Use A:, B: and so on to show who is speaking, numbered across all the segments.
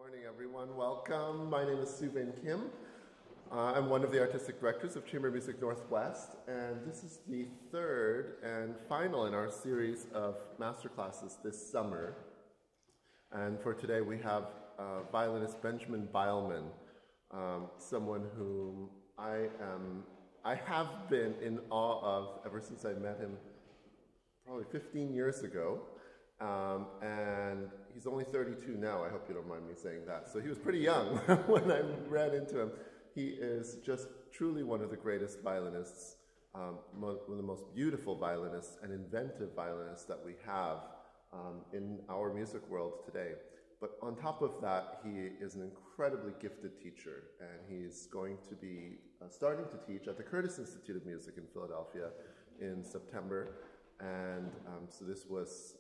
A: morning, everyone. Welcome. My name is Hae-Jin Kim. I'm one of the artistic directors of Chamber Music Northwest, and this is the third and final in our series of masterclasses this summer. And for today, we have violinist Benjamin Beilman, someone whom I have been in awe of ever since I met him probably 15 years ago. And he's only 32 now. I hope you don't mind me saying that. So he was pretty young when I ran into him. He is just truly one of the greatest violinists, one of the most beautiful violinists and inventive violinists that we have in our music world today. But on top of that, he is an incredibly gifted teacher, and he's going to be starting to teach at the Curtis Institute of Music in Philadelphia in September. And so this was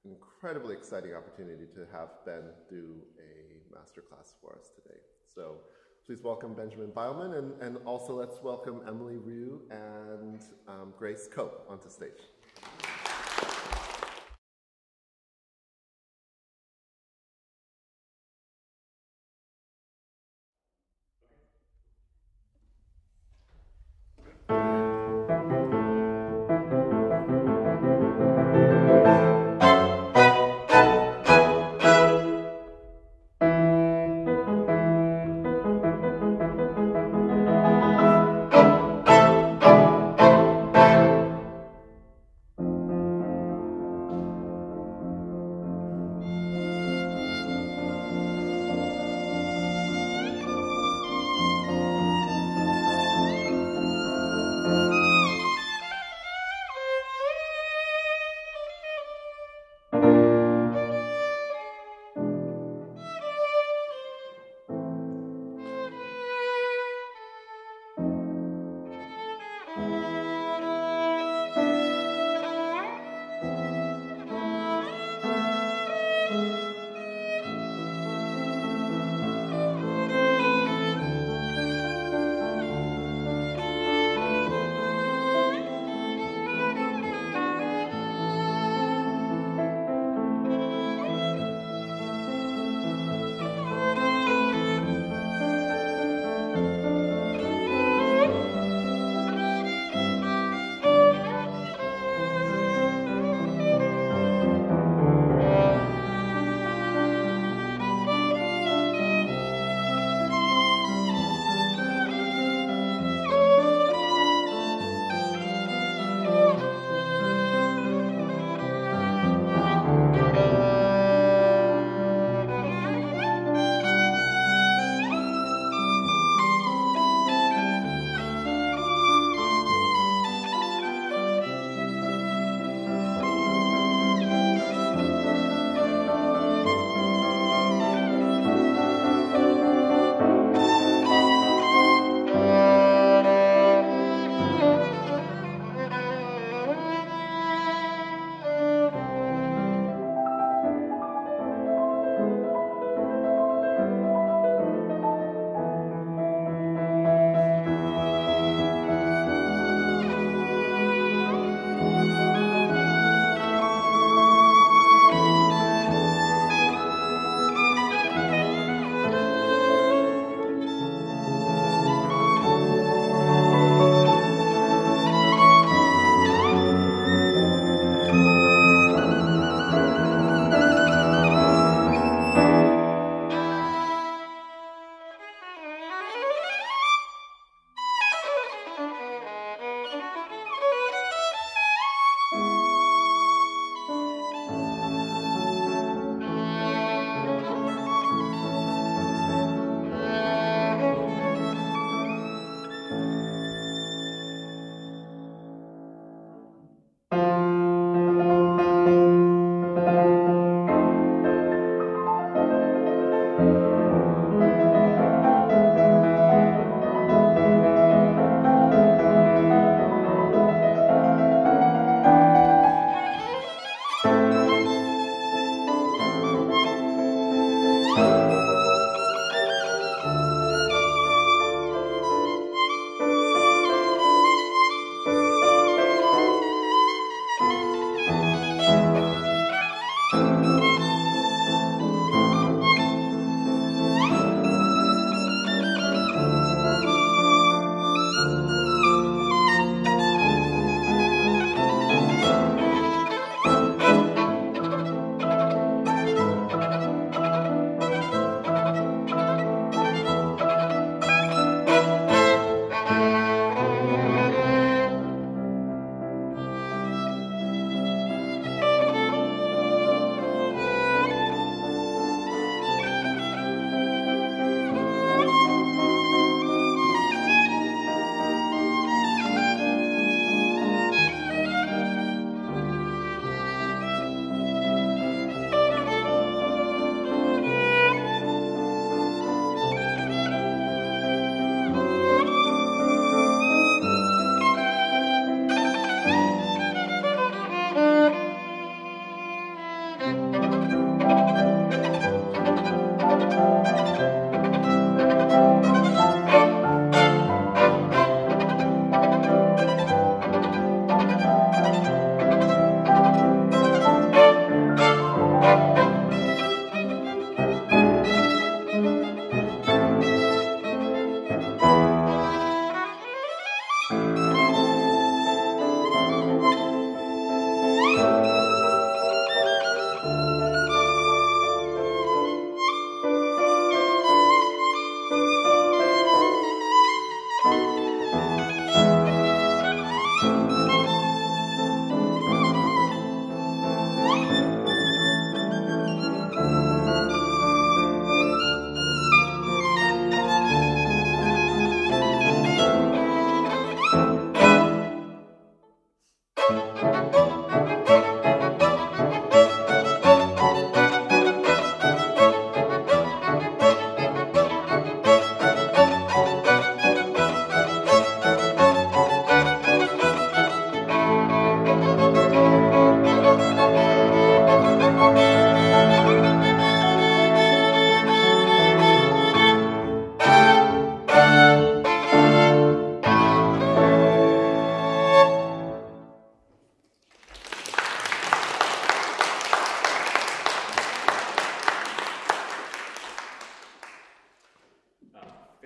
A: an incredibly exciting opportunity to have Ben do a masterclass for us today. So please welcome Benjamin Beilman, and also let's welcome Emily Rhew and Grace Cope onto stage.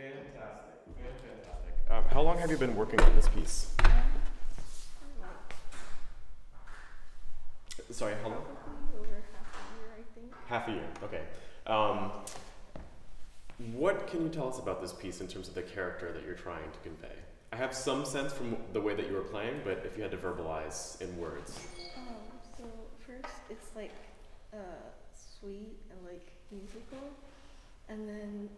B: Fantastic, fantastic. How long have you been working on this piece? Sorry, how long?
C: Over half a year, I think.
B: Half a year, okay. What can you tell us about this piece in terms of the character that you're trying to convey? I have some sense from the way that you were playing, but if you had to verbalize in words.
C: So first it's like sweet and like musical, and then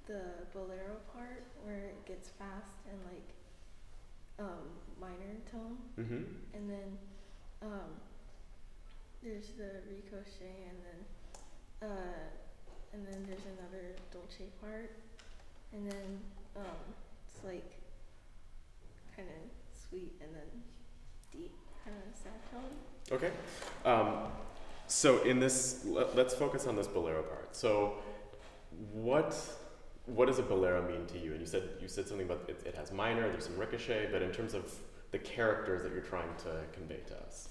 C: the bolero part where it gets fast and like minor tone, and then there's the ricochet, and then there's another dolce part, and then it's like kind of sweet and then deep, kind of sad tone.
B: Okay. So in this, let's focus on this bolero part. So what does a bolero mean to you? And you said something about it has minor, there's some ricochet, but in terms of the characters that you're trying to convey to us.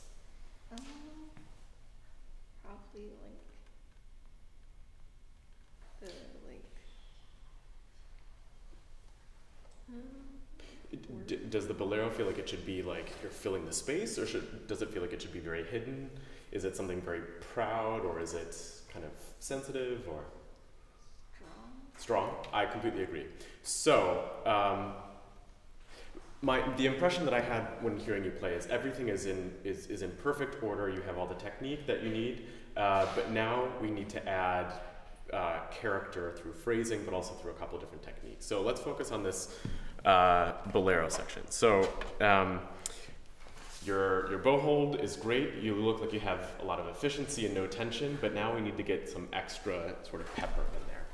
C: Probably
B: Does the bolero feel like it should be like you're filling the space, or does it feel like it should be very hidden? Is it something very proud, or is it kind of sensitive, or strong? I completely agree. So the impression that I had when hearing you play is everything is in perfect order. You have all the technique that you need, but now we need to add character through phrasing, but also through a couple of different techniques. So let's focus on this bolero section. So your bow hold is great. You look like you have a lot of efficiency and no tension, but now we need to get some extra sort of pepper in there.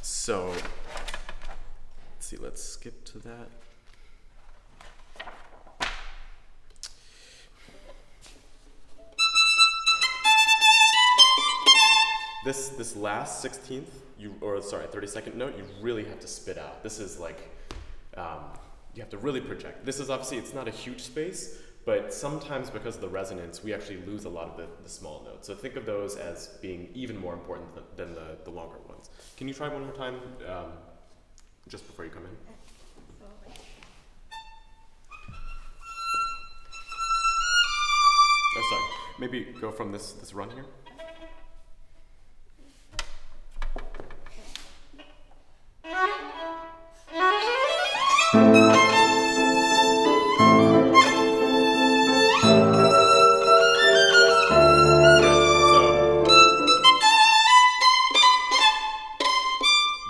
B: So let's see, let's skip to that. This last 16th, 32nd note, you really have to spit out. This is like, you have to really project. This is obviously, it's not a huge space, but sometimes because of the resonance, we actually lose a lot of the small notes. So think of those as being even more important than the longer ones. Can you try one more time, just before you come in? Oh, sorry. Maybe go from this run here.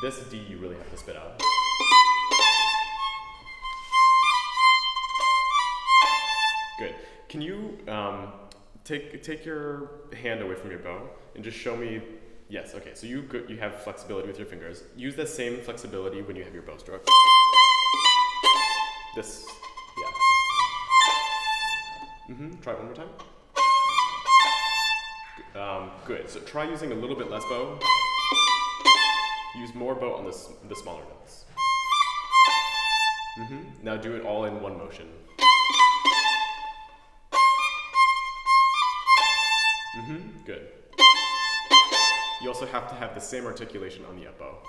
B: This D you really have to spit out. Good. Can you take your hand away from your bow and just show me? Yes. Okay. So you have flexibility with your fingers. Use the same flexibility when you have your bow stroke. This. Yeah. Try it one more time. Good. So try using a little bit less bow. Use more bow on the smaller notes. Now do it all in one motion. Good. You also have to have the same articulation on the up bow.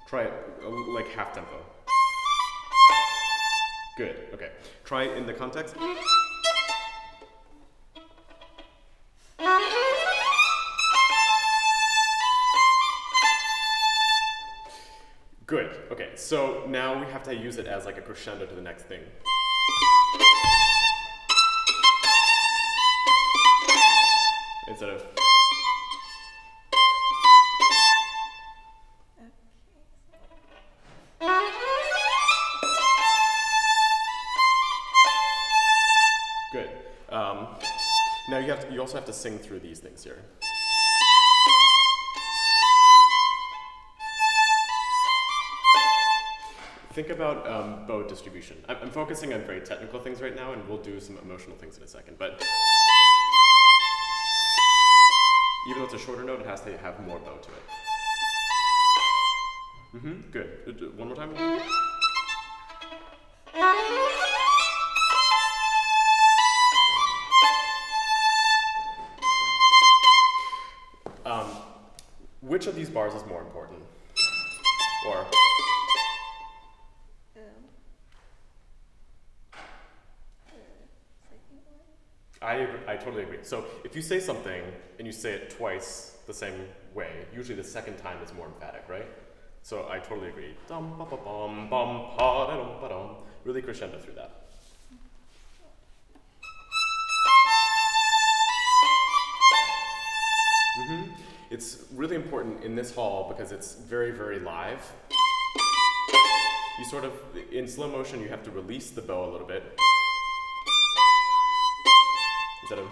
B: Try it like half tempo. Good. Okay. Try it in the context. Good. Okay, so now we have to use it as like a crescendo to the next thing. Instead of... Good. Now you also have to sing through these things here. Think about bow distribution. I'm focusing on very technical things right now, and we'll do some emotional things in a second. But even though it's a shorter note, it has to have more bow to it. Good. One more time. which of these bars is more important? Or? I totally agree. So if you say something and you say it twice the same way, usually the second time is more emphatic, right? So I totally agree. Dum ba ba bum bum pa da dum ba dum. Really crescendo through that. It's really important in this hall because it's very, very live. You sort of, in slow motion, you have to release the bow a little bit. Instead of.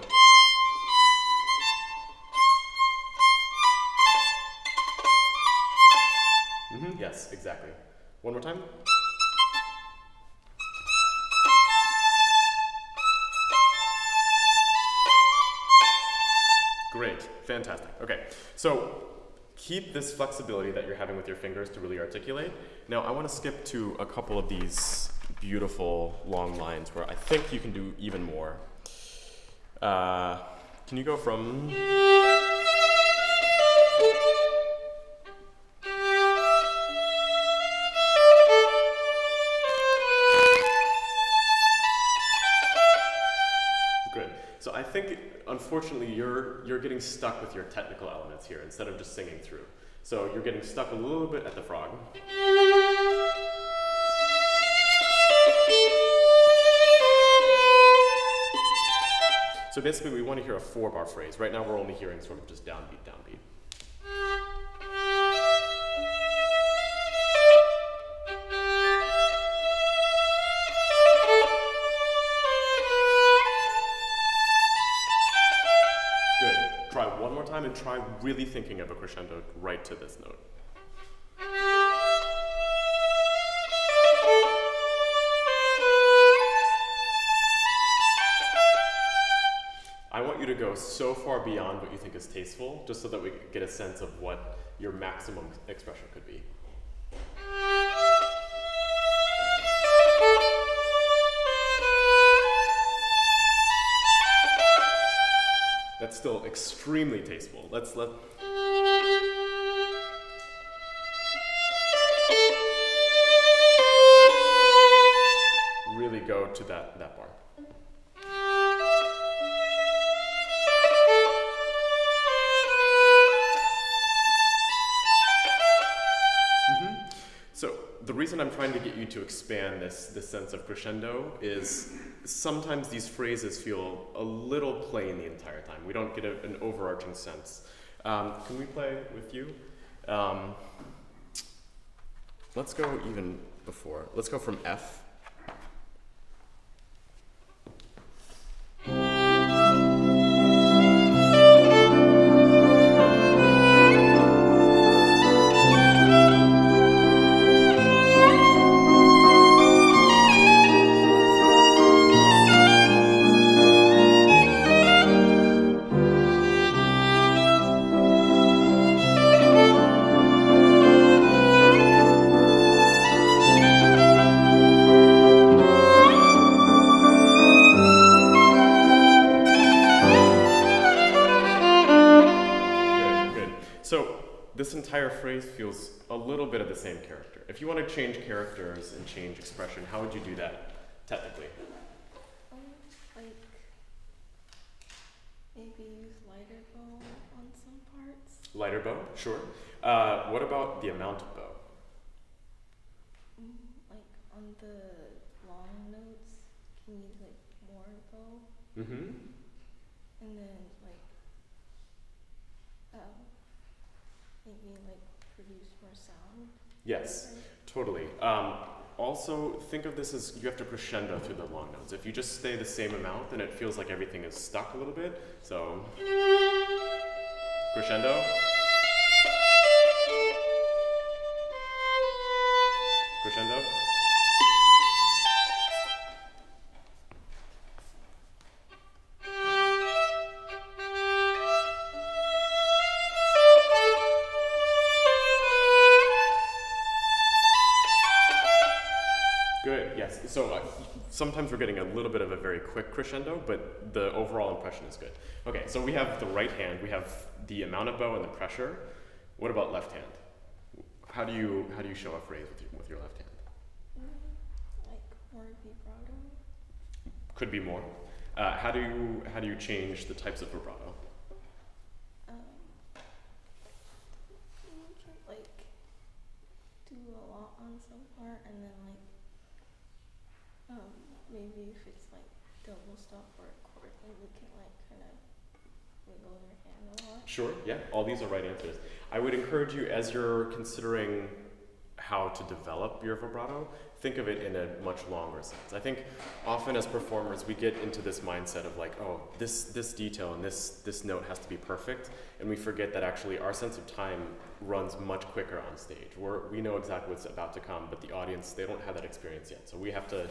B: Yes, exactly. One more time. Great, fantastic. Okay, so keep this flexibility that you're having with your fingers to really articulate. Now I want to skip to a couple of these beautiful long lines where I think you can do even more. Can you go from... Good. So I think, unfortunately, you're getting stuck with your technical elements here instead of just singing through. So you're getting stuck a little bit at the frog. So basically we want to hear a 4-bar phrase. Right now we're only hearing sort of just downbeat, downbeat. Good. Try one more time and try really thinking of a crescendo right to this note. To go so far beyond what you think is tasteful, just so that we get a sense of what your maximum expression could be. That's still extremely tasteful. Let's really go to that bar. The reason I'm trying to get you to expand this sense of crescendo is sometimes these phrases feel a little plain the entire time. We don't get an overarching sense. Can we play with you? Let's go even before. Let's go from F. This entire phrase feels a little bit of the same character. If you want to change characters and change expression, how would you do that technically?
C: Like maybe use lighter bow on some parts.
B: Lighter bow, sure. What about the amount of bow?
C: Like on the long notes, can you use like more bow?
B: Mm-hmm.
C: And then maybe like produce more sound.
B: Yes, totally. Also, think of this as you have to crescendo through the long notes. If you just stay the same amount, then it feels like everything is stuck a little bit. So, crescendo. Crescendo. Good, yes. So sometimes we're getting a little bit of a very quick crescendo, but the overall impression is good. Okay, so we have the right hand, we have the amount of bow and the pressure. What about left hand? How do you show a phrase with your left hand?
C: Like more vibrato.
B: Could be more. How do you change the types of vibrato?
C: You can like do a lot on some part, and then like maybe if it's like double stop or a chord, then you can like kind of wiggle your hand a lot.
B: Sure, yeah, all these are right answers. I would encourage you, as you're considering how to develop your vibrato, think of it in a much longer sense. I think often as performers we get into this mindset of like, oh, this detail and this note has to be perfect, and we forget that actually our sense of time runs much quicker on stage. We know exactly what's about to come, but the audience, they don't have that experience yet. So we have to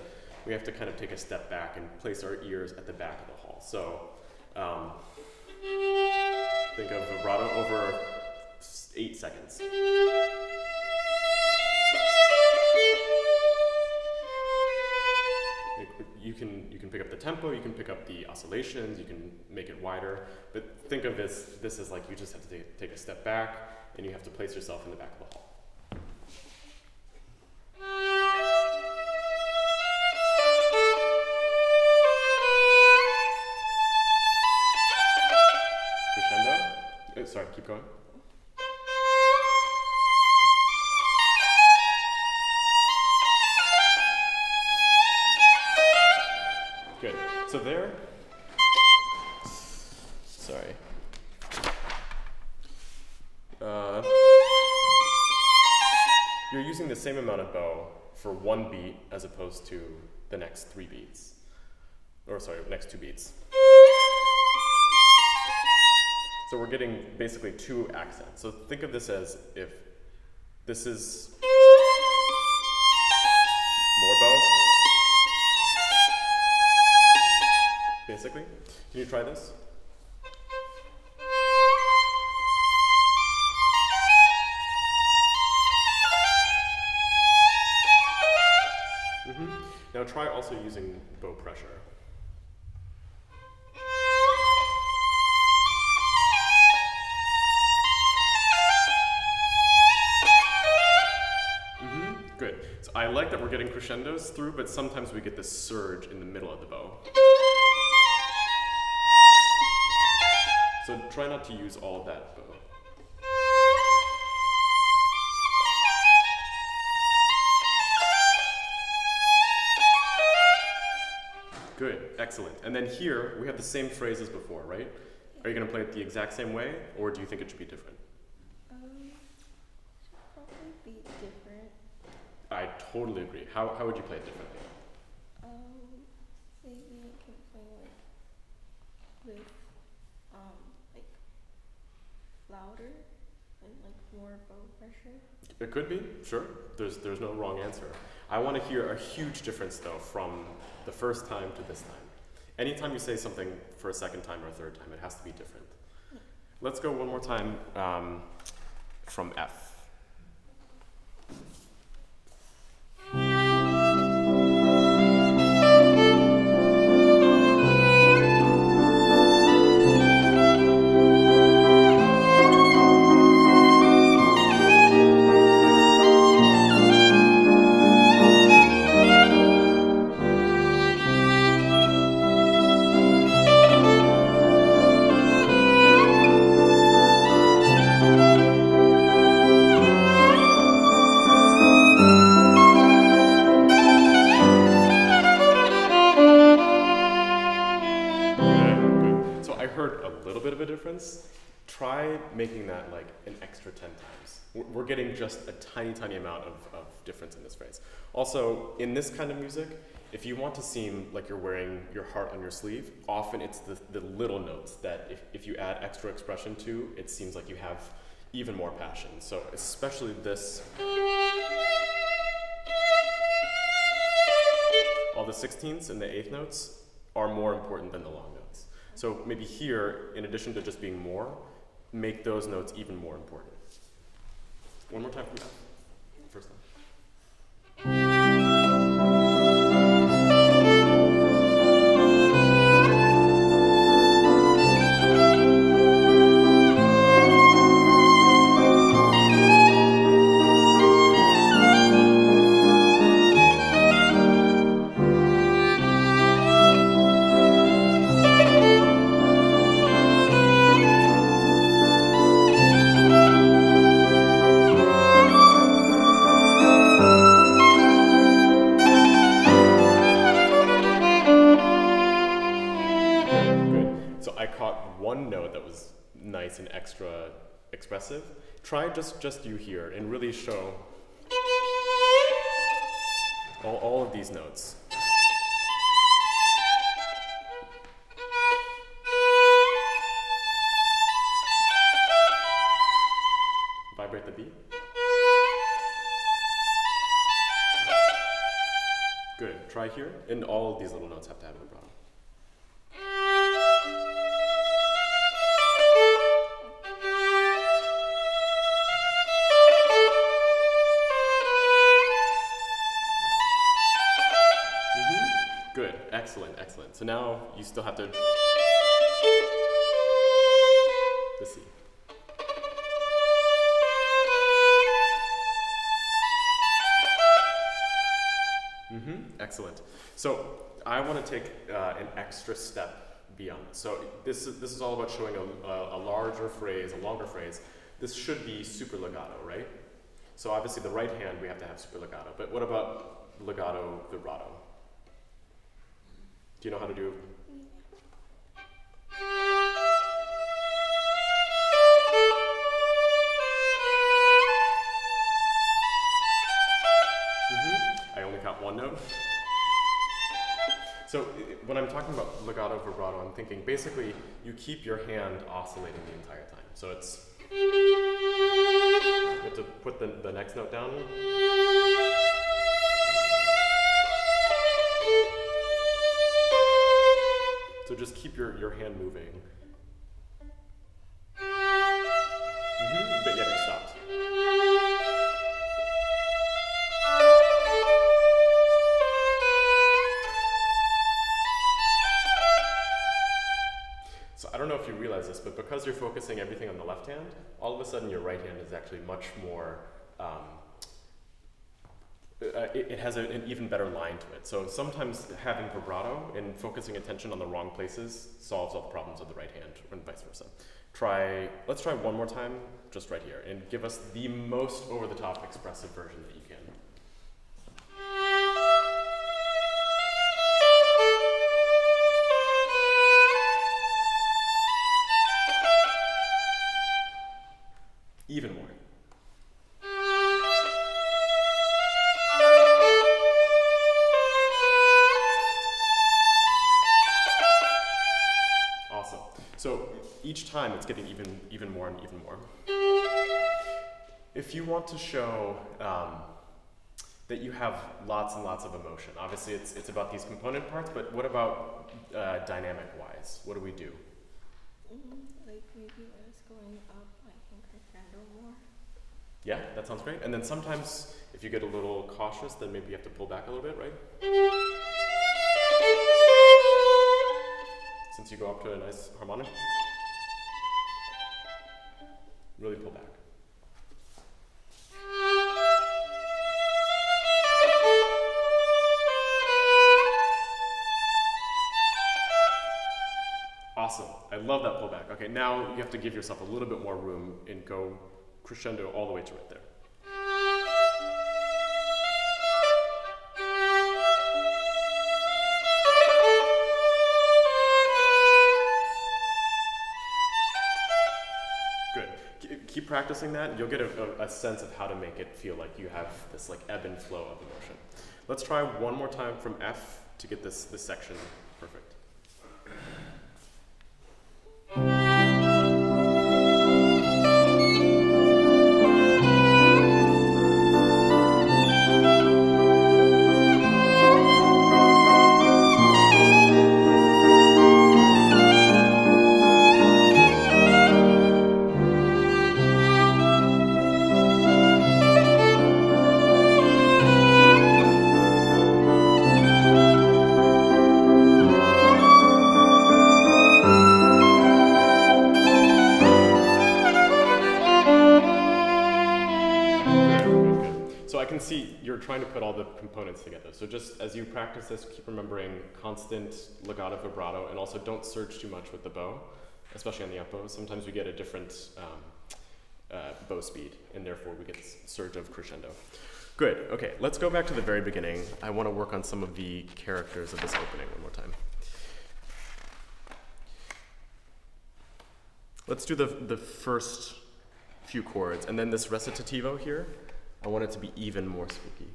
B: kind of take a step back and place our ears at the back of the hall. So think of vibrato over 8 seconds. You can pick up the tempo, you can pick up the oscillations, you can make it wider, but think of this as like you just have to take a step back and you have to place yourself in the back of the hall. Crescendo. Sorry, keep going. Good. So there, sorry. You're using the same amount of bow for one beat as opposed to the next 3 beats. Or sorry, next 2 beats. So we're getting basically 2 accents. So think of this as if this is more bow. Basically. Can you try this? Now try also using bow pressure. Good. So I like that we're getting crescendos through, but sometimes we get this surge in the middle of the bow. So try not to use all of that bow. Good, excellent. And then here, we have the same phrase as before, right? Are you going to play it the exact same way, or do you think it should be different?
C: Should probably be different.
B: I totally agree. How would you play it differently?
C: Maybe I can play like with like louder and like more bow pressure.
B: It could be, sure. There's no wrong answer. I want to hear a huge difference though from the first time to this time. Anytime you say something for a second time or a third time, it has to be different.
C: Yeah.
B: Let's go one more time from F. Try making that like an extra 10 times. We're getting just a tiny amount of difference in this phrase. Also, in this kind of music, if you want to seem like you're wearing your heart on your sleeve, often it's the little notes that if you add extra expression to, it seems like you have even more passion. So especially this, all the 16ths and the 8th notes are more important than the long notes. So maybe here, in addition to just being more, make those notes even more important. One more time from that. First time. So I caught one note that was nice and extra expressive. Try just you here and really show all of these notes. Vibrate the beat. Good. Try here, and all of these little notes have to have vibrato. Good. Excellent. Excellent. So now you still have to C. Excellent. So I want to take an extra step beyond. So this is all about showing a larger phrase, a longer phrase. This should be super legato, right? So obviously the right hand we have to have super legato. But what about legato vibrato? Do you know how to do? I only caught one note. So when I'm talking about legato vibrato, I'm thinking basically you keep your hand oscillating the entire time. So it's, you have to put the next note down. So just keep your hand moving. But yeah, you stopped. So I don't know if you realize this, but because you're focusing everything on the left hand, all of a sudden your right hand is actually much more, it has an even better line to it. So sometimes having vibrato and focusing attention on the wrong places solves all the problems of the right hand, and vice versa. Let's try one more time, just right here, and give us the most over-the-top expressive version that you can. Even more. Awesome. So each time it's getting even more and even more. If you want to show that you have lots and lots of emotion, obviously it's about these component parts, but what about dynamic-wise? What do we do?
C: Like maybe when it's going up, I can crescendo more.
B: Yeah, that sounds great. And then sometimes if you get a little cautious, then maybe you have to pull back a little bit, right? Since you go up to a nice harmonic. Really pull back. Awesome. I love that pullback. Okay, now you have to give yourself a little bit more room and go crescendo all the way to right there. Good. Keep practicing that. You'll get a sense of how to make it feel like you have this like ebb and flow of emotion. Let's try one more time from F to get this section perfect. Trying to put all the components together. So just as you practice this, keep remembering constant legato vibrato, and also don't surge too much with the bow, especially on the up bow. Sometimes we get a different bow speed, and therefore we get this surge of crescendo. Good. Okay, let's go back to the very beginning. I want to work on some of the characters of this opening one more time. Let's do the first few chords, and then this recitativo here, I want it to be even more spooky.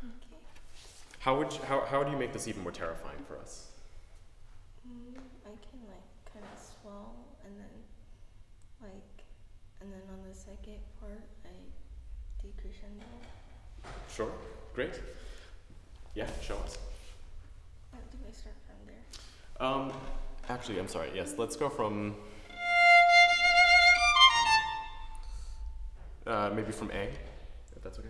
C: Okay.
B: How do you make this even more terrifying for us?
C: I can like kind of swell and then on the second part I decrescendo.
B: Sure, great. Yeah, show us.
C: Do I start from there?
B: Actually, I'm sorry, yes, let's go from, maybe from A, if that's okay.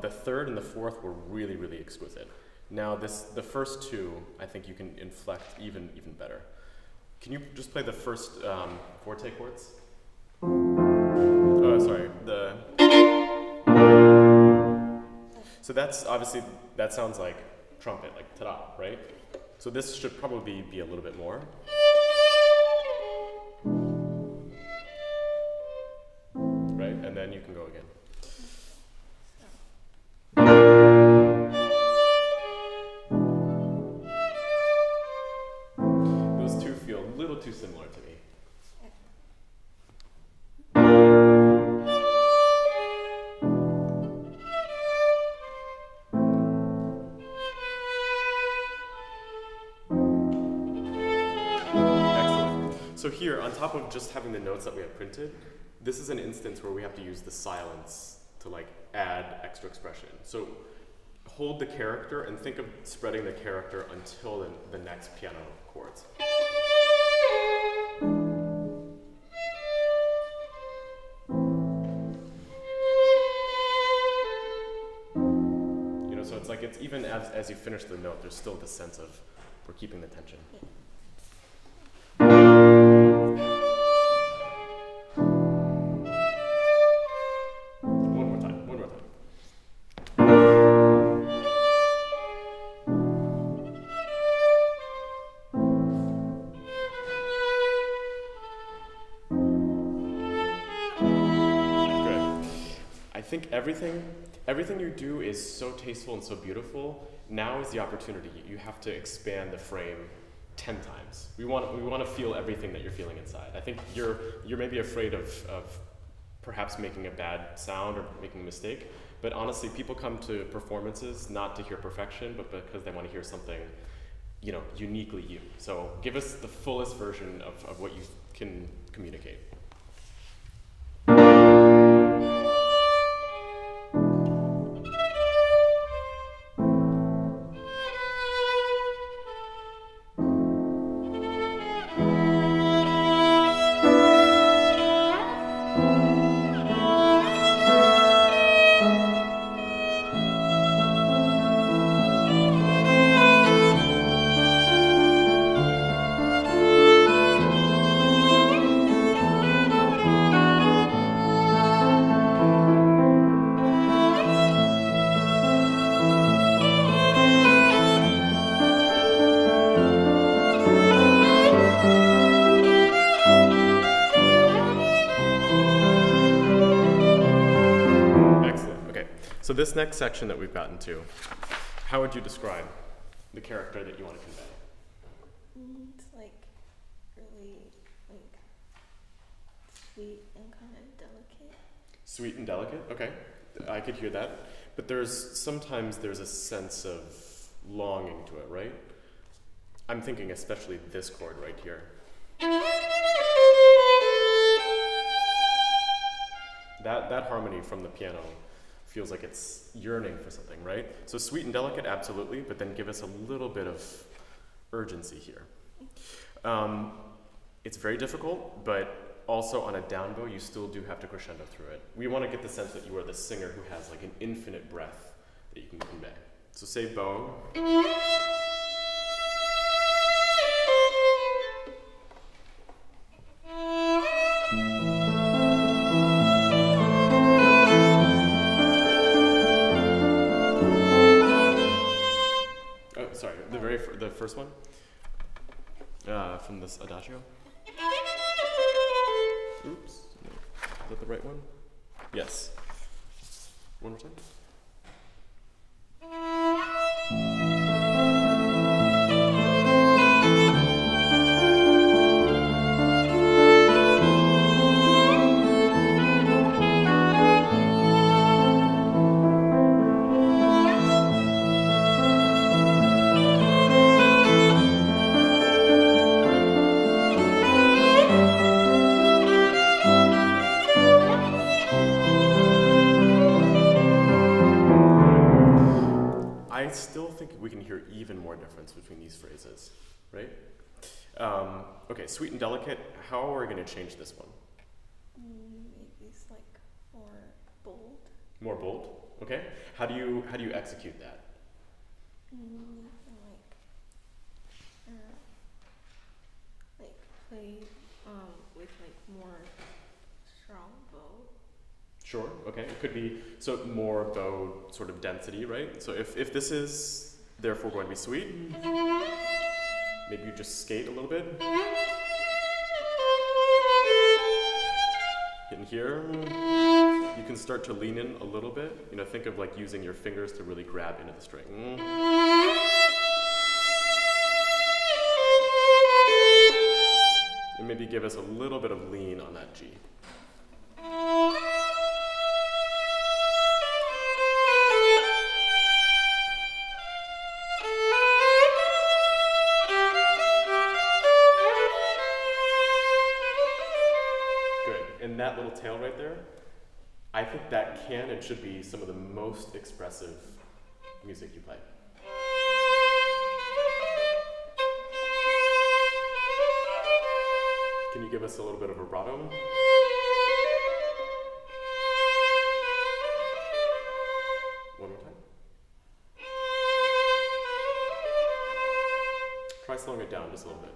B: The third and the fourth were really, really exquisite. Now the first two, I think you can inflect even better. Can you just play the first forte chords? Oh, sorry. So that's obviously, that sounds like trumpet, like ta-da, right? So this should probably be a little bit more. Right, and then you can go again. Too similar to me. Excellent. So here, on top of just having the notes that we have printed, this is an instance where we have to use the silence to like add extra expression. So hold the character and think of spreading the character until the next piano chords. It's even as you finish the note, there's still this sense of we're keeping the tension. One more time. Good. I think everything you do is so tasteful and so beautiful. Now is the opportunity. You have to expand the frame 10 times. We want to feel everything that you're feeling inside. I think you're maybe afraid of perhaps making a bad sound or making a mistake, but honestly, people come to performances not to hear perfection, but because they want to hear something, uniquely you. So give us the fullest version of what you can communicate. So this next section that we've gotten to, how would you describe the character that you want to convey?
C: It's like really like sweet and kind of delicate.
B: Sweet and delicate? Okay, I could hear that. But sometimes there's a sense of longing to it, right? I'm thinking especially this chord right here. That harmony from the piano feels like it's yearning for something, right? So sweet and delicate, absolutely, but then give us a little bit of urgency here. It's very difficult, but also on a down bow, you still do have to crescendo through it. We want to get the sense that you are the singer who has like an infinite breath that you can convey. So say bow. Oh, sorry, the first one from this adagio. Oops, no. Is that the right one? Yes. One more time. I still think we can hear even more difference between these phrases, right? Okay, sweet and delicate. How are we going to change this one?
C: Maybe it's like more bold.
B: More bold. Okay. How do you execute that?
C: Like play with like more strong bow.
B: Sure, okay. It could be, so more bow sort of density, right? So if this is therefore going to be sweet, maybe you just skate a little bit. In here, you can start to lean in a little bit. You know, think of like using your fingers to really grab into the string. And maybe give us a little bit of lean on that G. That little tail right there, I think that can and should be some of the most expressive music you play. Can you give us a little bit of vibrato? One more time. Try slowing it down just a little bit.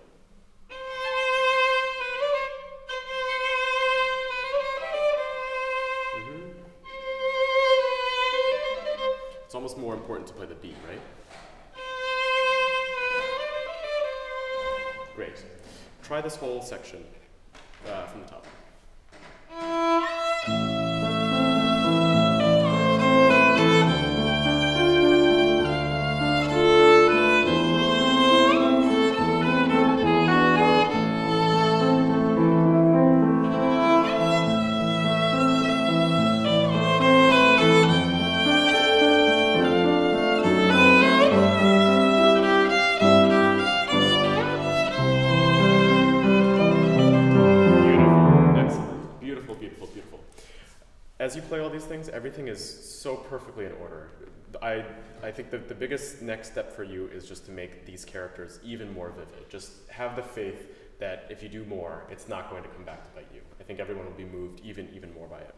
B: It's almost more important to play the beat, right? Great. Try this whole section from the top. As you play all these things, everything is so perfectly in order. I think that the biggest next step for you is just to make these characters even more vivid. Just have the faith that if you do more, it's not going to come back to bite you. I think everyone will be moved even more by it.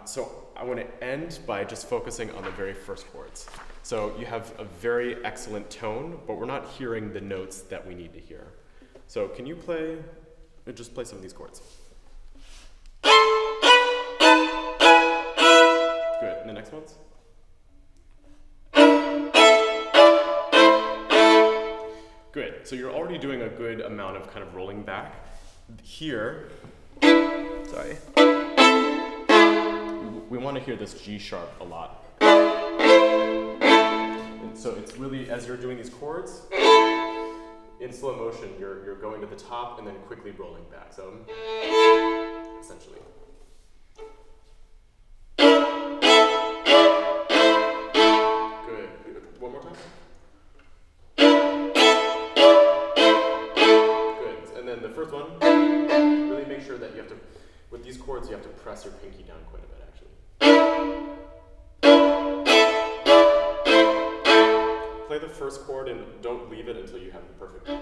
B: So I want to end by just focusing on the very first chords. So you have a very excellent tone, but we're not hearing the notes that we need to hear. So can you just play some of these chords? Good, and the next ones? Good, so you're already doing a good amount of kind of rolling back. Here, sorry, we want to hear this G sharp a lot. And so it's really, as you're doing these chords, in slow motion, you're going to the top and then quickly rolling back, so essentially. One more time. Good. And then the first one, really make sure that you have to, with these chords, you have to press your pinky down quite a bit, actually. Play the first chord and don't leave it until you have the perfect one.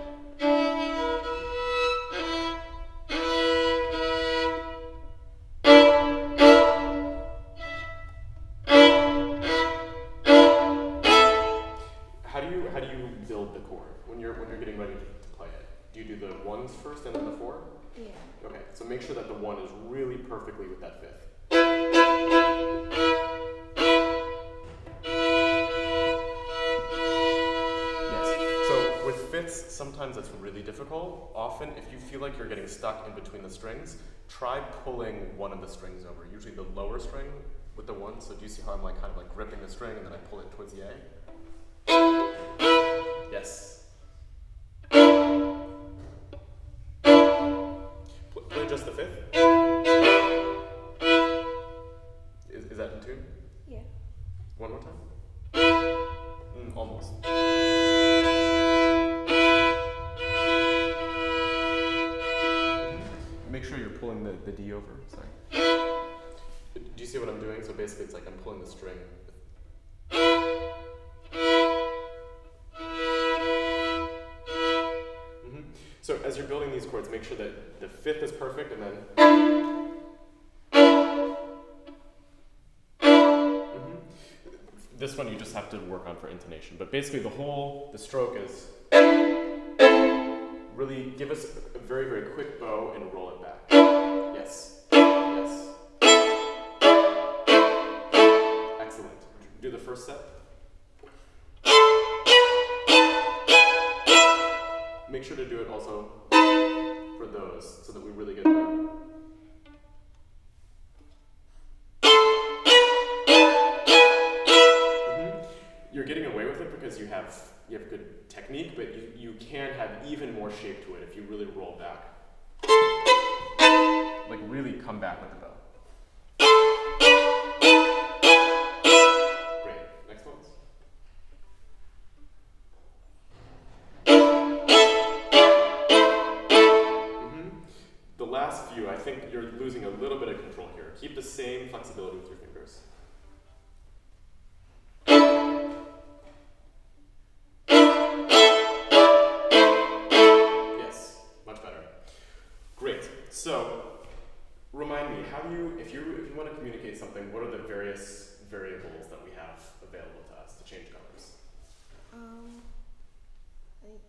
B: make sure that the 1 is really perfectly with that 5th. Yes. So with 5ths, sometimes it's really difficult. Often, if you feel like you're getting stuck in between the strings, try pulling one of the strings over, usually the lower string with the 1. So do you see how I'm like kind of like gripping the string and then I pull it towards the A? Yes. Play just the 5th. Is that in tune?
C: Yeah.
B: One more time. Almost. Make sure you're pulling the D over. Sorry. Do you see what I'm doing? So basically, it's like I'm pulling the string. So as you're building these chords, make sure that the 5th is perfect, and then this one you just have to work on for intonation. But basically, the stroke is really give us a very, very quick bow and roll it back. Yes, yes. Excellent. Do the first set. Make sure to do it also for those, so that we really get there. You're getting away with it because you have good technique, but you can have even more shape to it if you really roll back. Like really come back with the bow. Great. Next ones. The last few, I think you're losing a little bit of control here. Keep the same flexibility with your fingers. Yes, much better. Great. So, remind me, how do you, if you want to communicate something, what are the various variables that we have available to us to change colors?
C: Like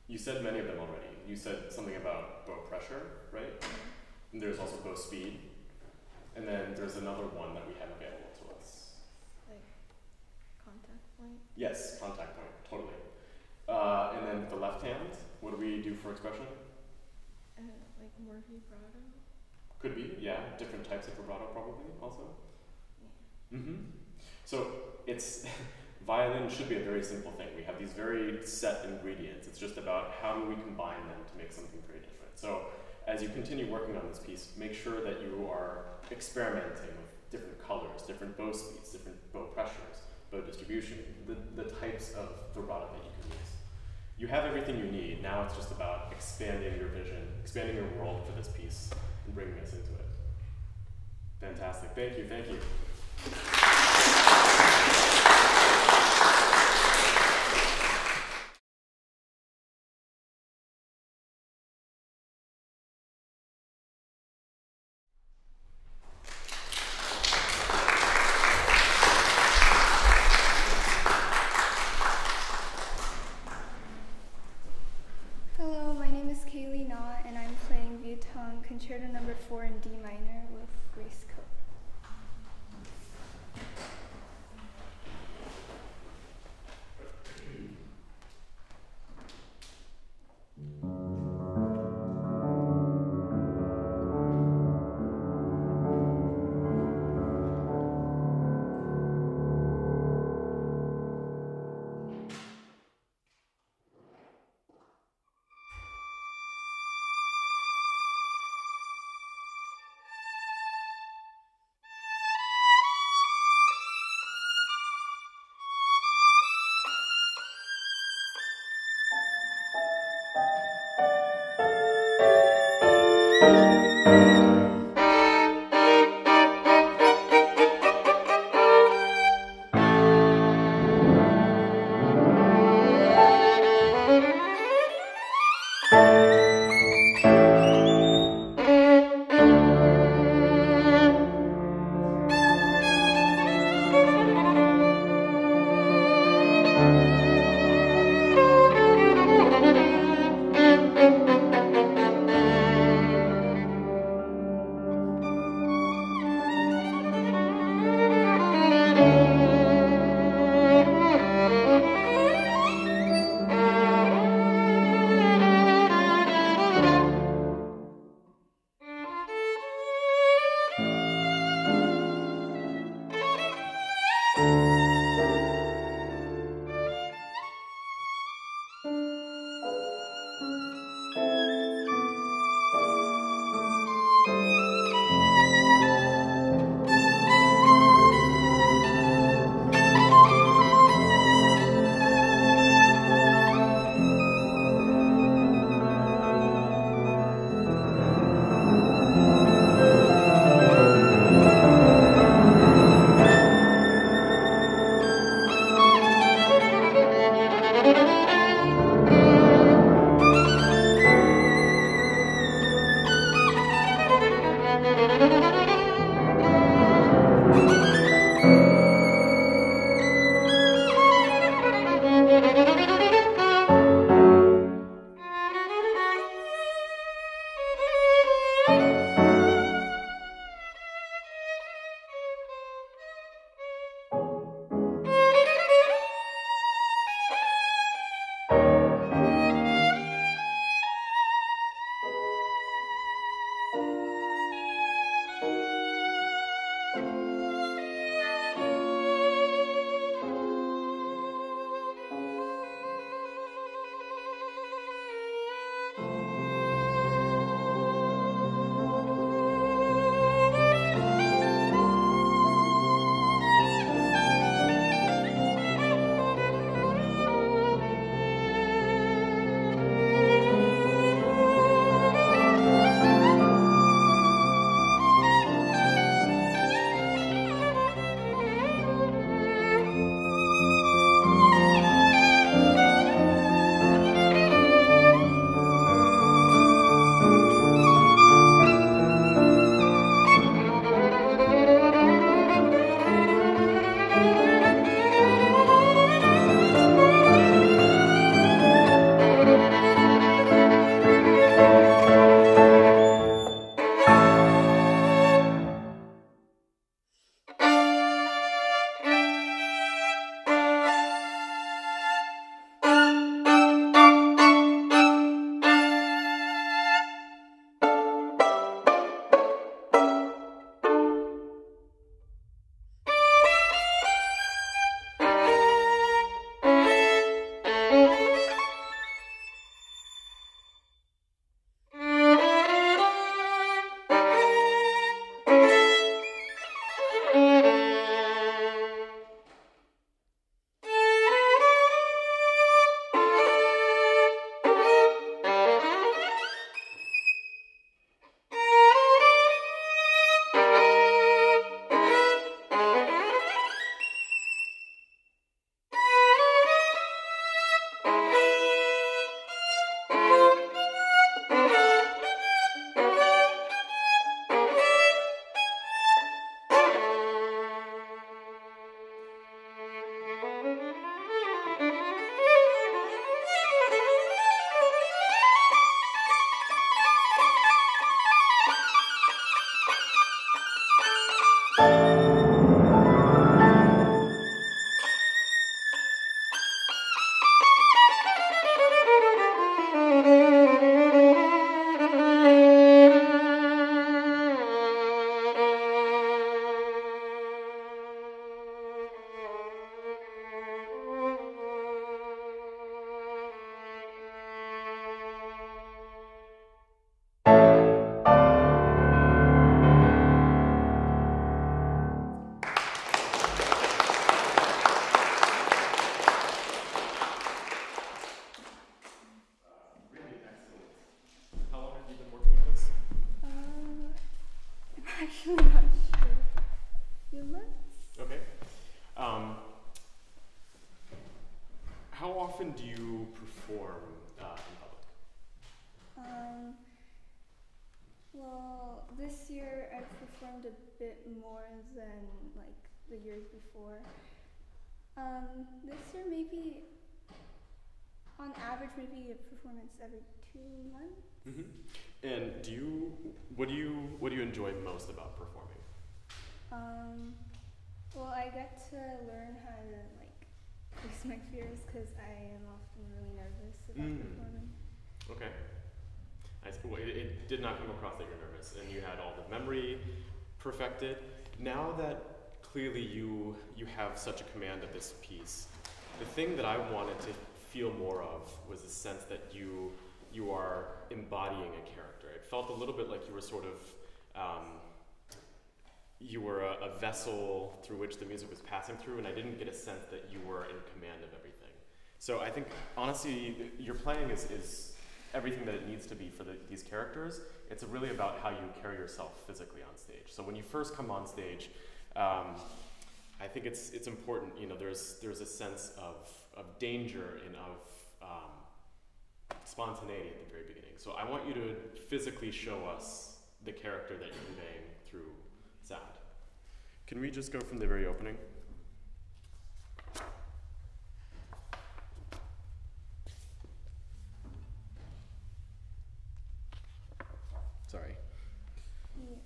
B: you said many of them already. You said something about bow pressure, right? And there's also bow speed. And then there's another one that we have available to us.
C: like contact point.
B: Yes, contact point, totally. And then the left hand, what do we do for expression?
C: Like more vibrato.
B: Could be, yeah. Different types of vibrato probably also.
C: Yeah.
B: So it's, violin should be a very simple thing. We have these very set ingredients. It's just about how do we combine them to make something very different. So as you continue working on this piece, make sure that you are experimenting with different colors, different bow speeds, different bow pressures, bow distribution, the types of vibrato that you can use. You have everything you need. Now it's just about expanding your vision, expanding your world for this piece, and bringing us into it. Fantastic. Thank you. Thank you.
D: Hello, my name is Kaylee Nah, and I'm playing VIEUXTEMPS Concerto No. 4 in D minor with Grace Coat. a bit more than like the years before. This year maybe, on average, maybe a performance every 2 months.
B: Mm-hmm. And what do you enjoy most about performing?
D: Well, I get to learn how to like face my fears because I am often really nervous about performing.
B: Okay. Well, it did not come across that you're nervous, and you had all the memory perfected. Now that clearly you have such a command of this piece, the thing that I wanted to feel more of was the sense that you are embodying a character. It felt a little bit like you were sort of you were a vessel through which the music was passing through, and I didn't get a sense that you were in command of everything. So I think, honestly, your playing is everything that it needs to be for these characters. It's really about how you carry yourself physically on stage. So when you first come on stage, I think it's important, you know, there's a sense of danger and of spontaneity at the very beginning. So I want you to physically show us the character that you're conveying through sound. Can we just go from the very opening? Sorry.
D: Yes.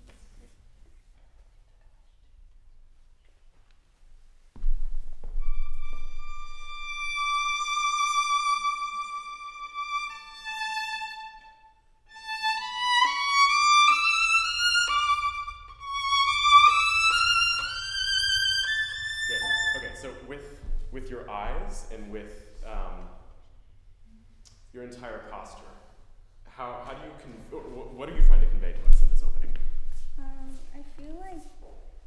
B: So with your eyes and with your entire posture, how do you what are you trying to convey to us in this opening?
D: I feel like,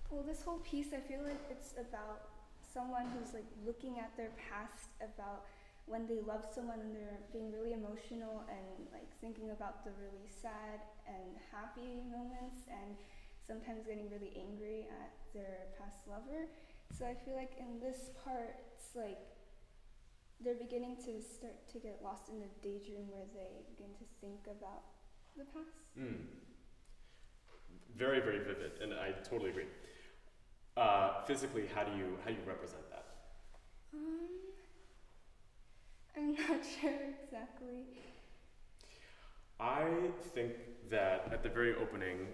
D: well, this whole piece, I feel like it's about someone who's like looking at their past, about when they love someone and they're being really emotional and like thinking about the really sad and happy moments, and sometimes getting really angry at their past lover. So I feel like in this part, it's like they're beginning to start to get lost in a daydream where they begin to think about the past.
B: Very, very vivid, and I totally agree. Physically, how do you represent that?
D: I'm not sure exactly.
B: I think that at the very opening,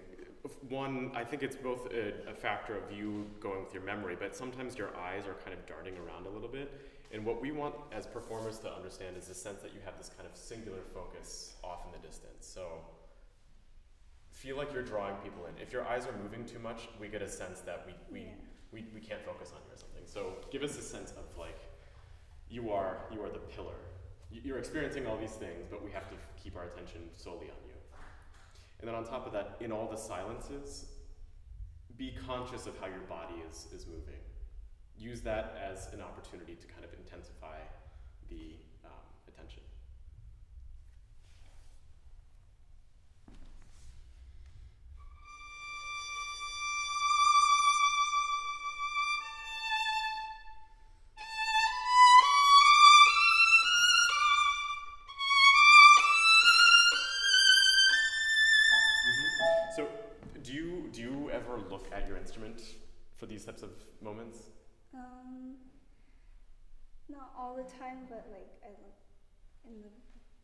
B: one, I think it's both a factor of you going with your memory, but sometimes your eyes are kind of darting around a little bit. And what we want as performers to understand is the sense that you have this kind of singular focus off in the distance. So feel like you're drawing people in. If your eyes are moving too much, we get a sense that we can't focus on you or something. So give us a sense of like, you are the pillar. You're experiencing all these things, but we have to keep our attention solely on you. And then on top of that, in all the silences, be conscious of how your body is moving. Use that as an opportunity to kind of intensify the attention. So, do you ever look at your instrument for these types of moments?
D: Not all the time, but like I look in the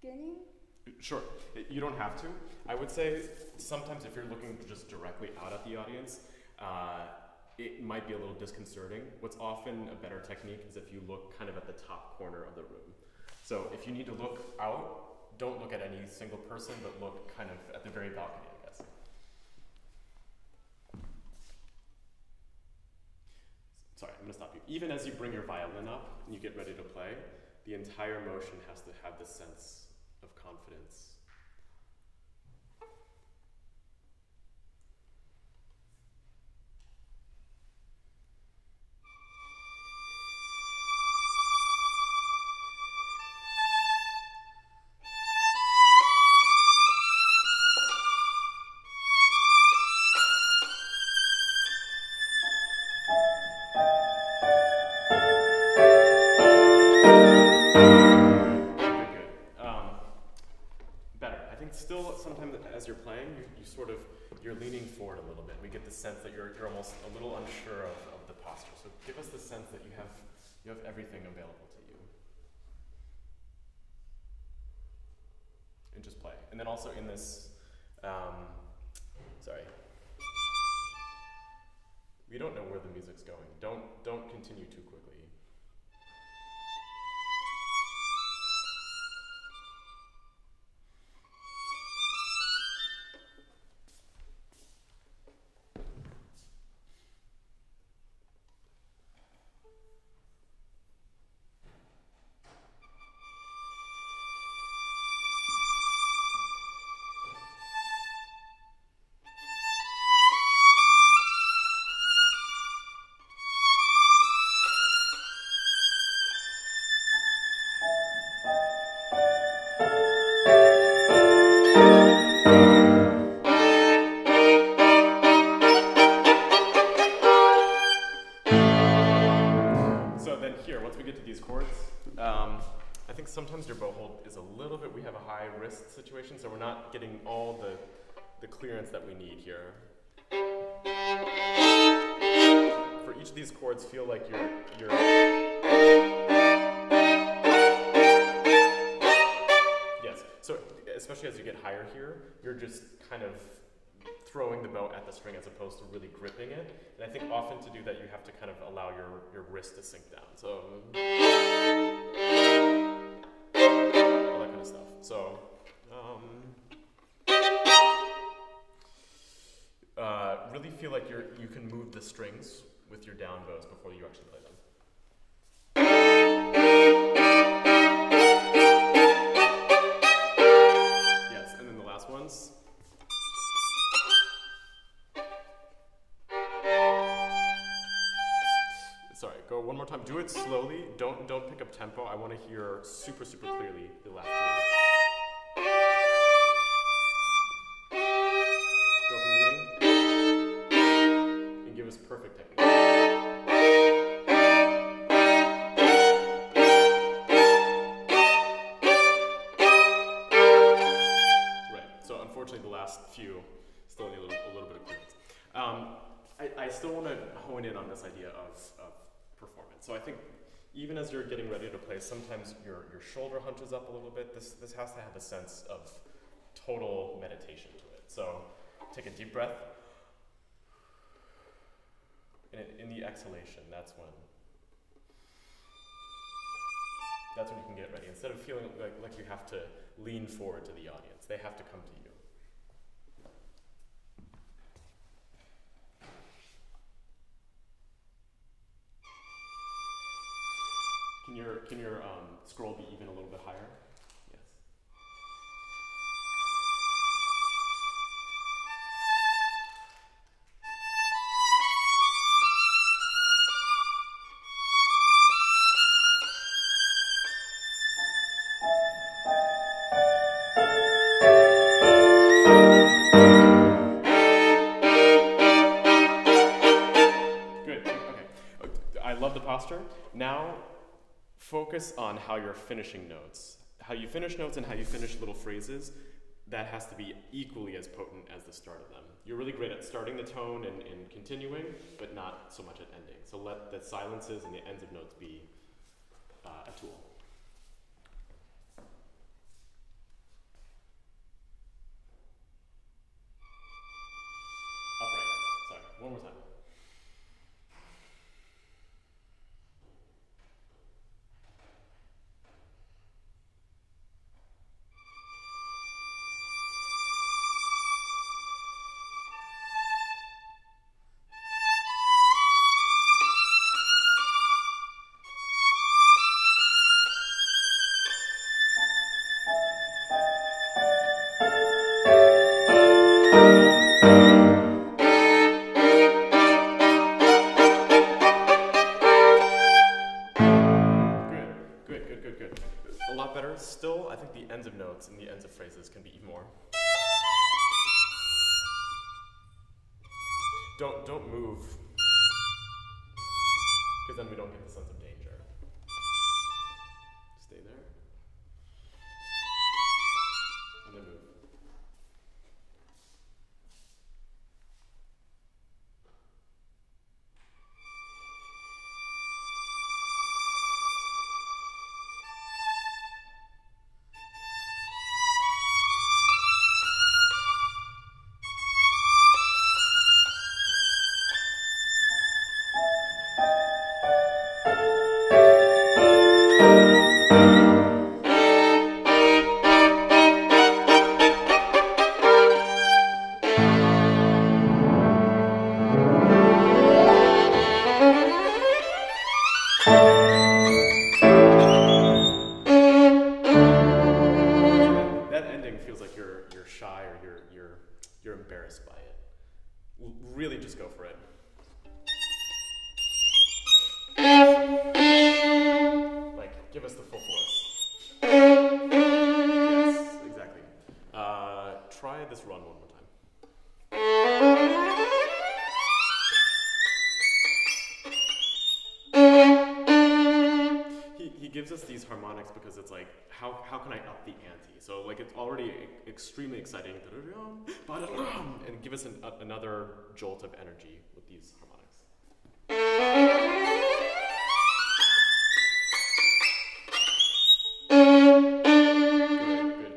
D: beginning.
B: Sure, you don't have to. I would say sometimes if you're looking just directly out at the audience, it might be a little disconcerting. What's often a better technique is if you look kind of at the top corner of the room. So if you need to look out, don't look at any single person, but look kind of at the very balcony, I guess. Sorry, I'm going to stop you. Even as you bring your violin up and you get ready to play, the entire motion has to have this sense of confidence. as you're playing, you're leaning forward a little bit. We get the sense that you're almost a little unsure of the posture. So give us the sense that you have everything available to you. And just play. And then also in this, sorry. We don't know where the music's going. Don't continue too quickly. Sometimes your bow hold is a little bit, we have a high wrist situation, so we're not getting all the clearance that we need here. For each of these chords, feel like you're yes, so especially as you get higher here, you're just kind of throwing the bow at the string as opposed to really gripping it. And I think often to do that, you have to kind of allow your wrist to sink down. So all that kind of stuff. So, really feel like you can move the strings with your down bows before you actually play them. Yes, and then the last ones. Sorry, go one more time. Do it slowly. Don't pick up tempo. I want to hear super clearly the last three. Go from the beginning and give us perfect technique. Right. So unfortunately, the last few still need a little bit of clearance. I still want to hone in on this idea of performance. So I think even as you're getting ready to play, sometimes your shoulder hunches up a little bit. This has to have a sense of total meditation to it. So take a deep breath. And in the exhalation, that's when you can get ready. Instead of feeling like you have to lean forward to the audience, they have to come to you. Can your scroll be even a little bit higher? Yes. Good. Okay. I love the posture. Now, focus on how you're finishing notes. How you finish notes and how you finish little phrases, that has to be equally as potent as the start of them. You're really great at starting the tone and continuing, but not so much at ending. So let the silences and the ends of notes be a tool. Upright. Sorry, one more time. Still, I think the ends of notes and the ends of phrases can be even more. Don't move, because then we don't get the sense of danger. Stay there, and then move. you're embarrassed by it. Really just go for it. Like, give us the full force. Yes, exactly. Try this run one more time. He gives us these harmonics because it's like, how can I up the ante? So like it's already extremely exciting, and give us another jolt of energy with these harmonics.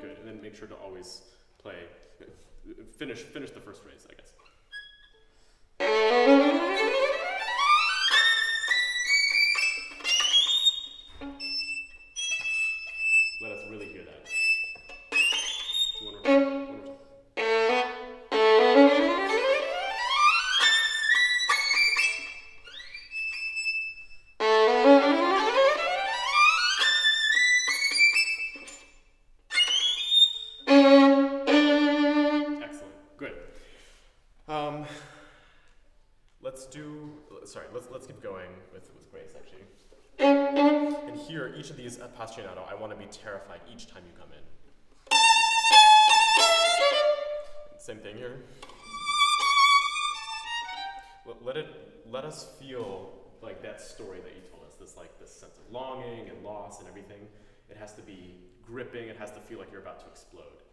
B: Good. And then make sure to always play, finish the first phrase, I guess. Let us really hear that. One more time. Excellent. Good. Let's keep going with grace, actually. And here, each of these appassionato, I want to be terrified each time you come in. Same thing here. Let us feel like that story that you told us, this sense of longing and loss and everything. It has to be gripping. It has to feel like you're about to explode.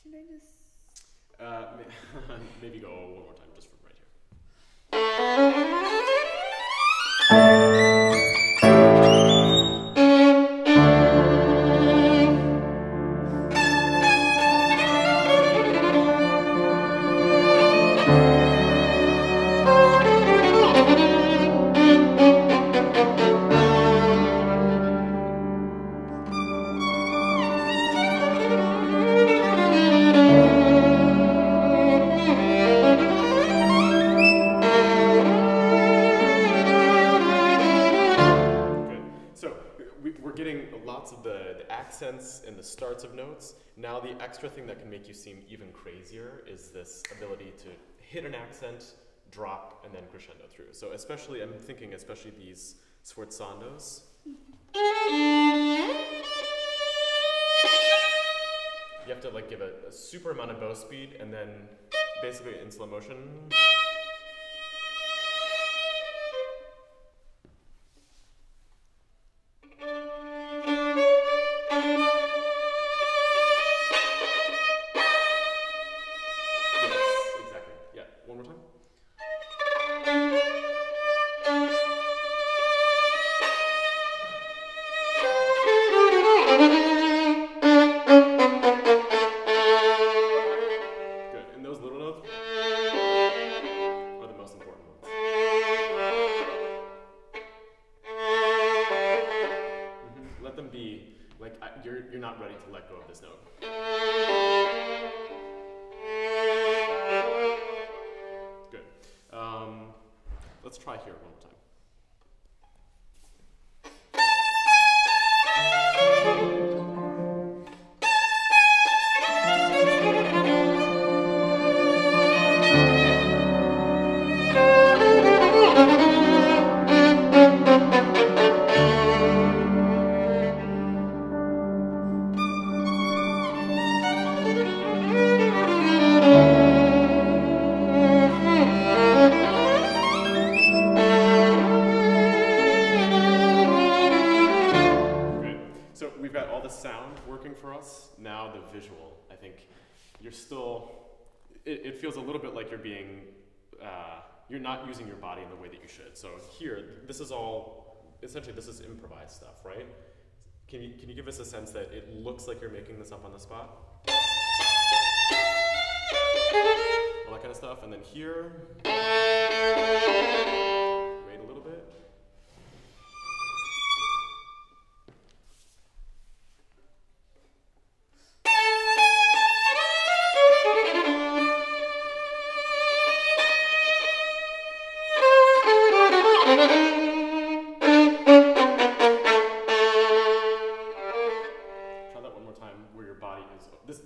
D: Should I just?
B: Maybe go one more time, just from right here. And the starts of notes. Now the extra thing that can make you seem even crazier is this ability to hit an accent, drop, and then crescendo through. So especially, I'm thinking especially these sforzandos. You have to like give a super amount of bow speed and then basically in slow motion. Let's try here one more time. Now the visual, I think you're still, it feels a little bit like you're being, you're not using your body in the way that you should. So here, this is all, essentially this is improvised stuff, right? Can you give us a sense that it looks like you're making this up on the spot? All that kind of stuff, and then here, wait a little bit.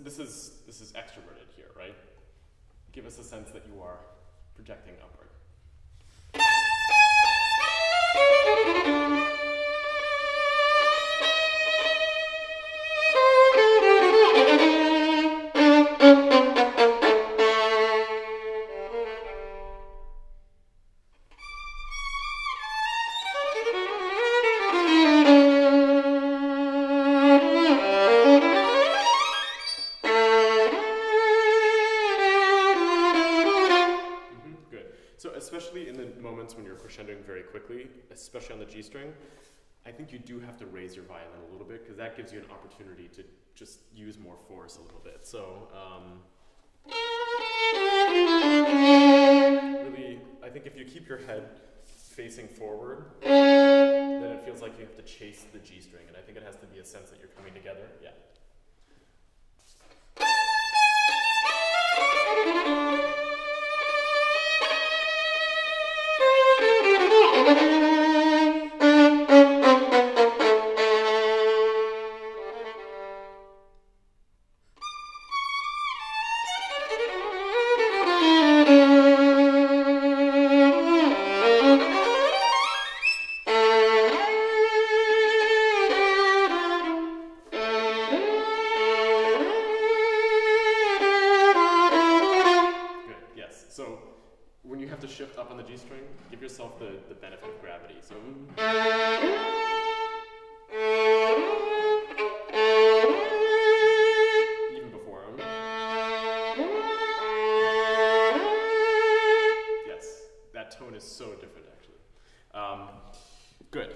B: This this is extroverted here, right? Give us a sense that you are projecting upward. When you're crescendoing very quickly, especially on the G string, I think you do have to raise your violin a little bit because that gives you an opportunity to just use more force a little bit. So really, I think if you keep your head facing forward, then it feels like you have to chase the G string, and I think it has to be a sense that you're coming together. Yeah. The benefit of gravity. So even before yes, that tone is so different actually. Good.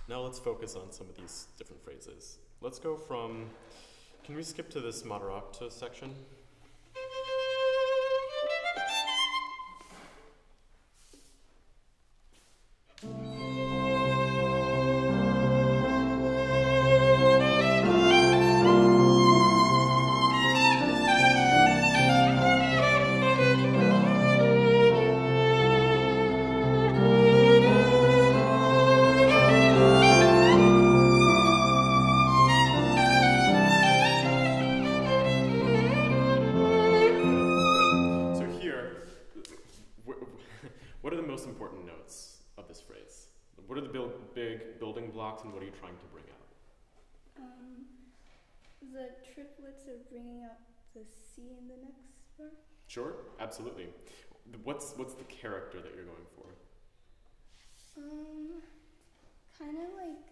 B: Now let's focus on some of these different phrases. Let's go from, can we skip to this moderato section? And what are you trying to bring out?
D: The triplets are bringing out the C in the next bar.
B: Sure, absolutely. What's the character that you're going for?
D: Kind of like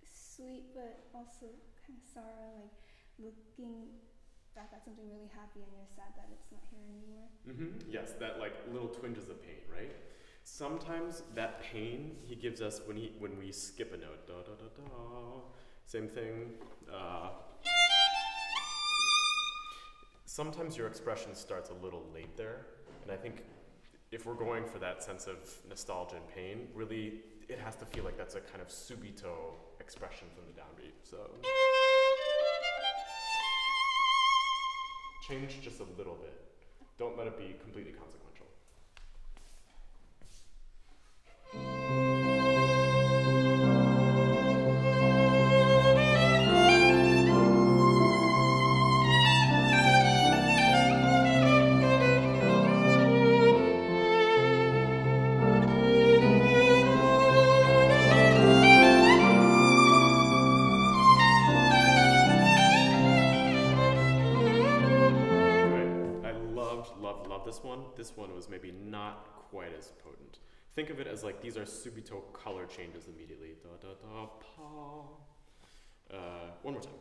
D: sweet, but also kind of sorrow, like looking back at something really happy and you're sad that it's not here anymore.
B: Mm-hmm. Yes, that like little twinges of pain, right? Sometimes that pain he gives us when we skip a note. Da, da, da, da. Same thing. Sometimes your expression starts a little late there, and I think if we're going for that sense of nostalgia and pain, really it has to feel like that's a kind of subito expression from the downbeat. So change just a little bit. Don't let it be completely consequential. This one was maybe not quite as potent. Think of it as like these are subito color changes immediately. Da, da, da, pa. One more time.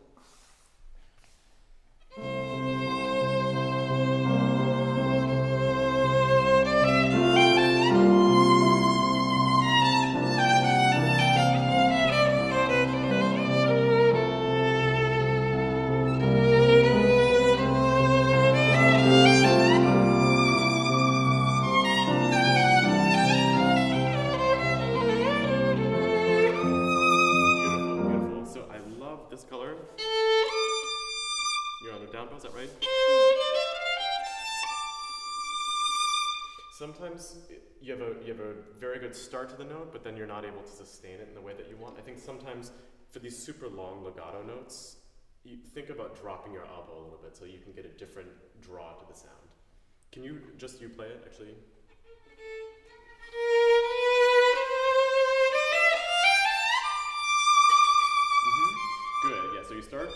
B: Sometimes you have a very good start to the note, but then you're not able to sustain it in the way that you want. I think sometimes for these super long legato notes, you think about dropping your elbow a little bit so you can get a different draw to the sound. Can you play it actually? Good, yeah, so you start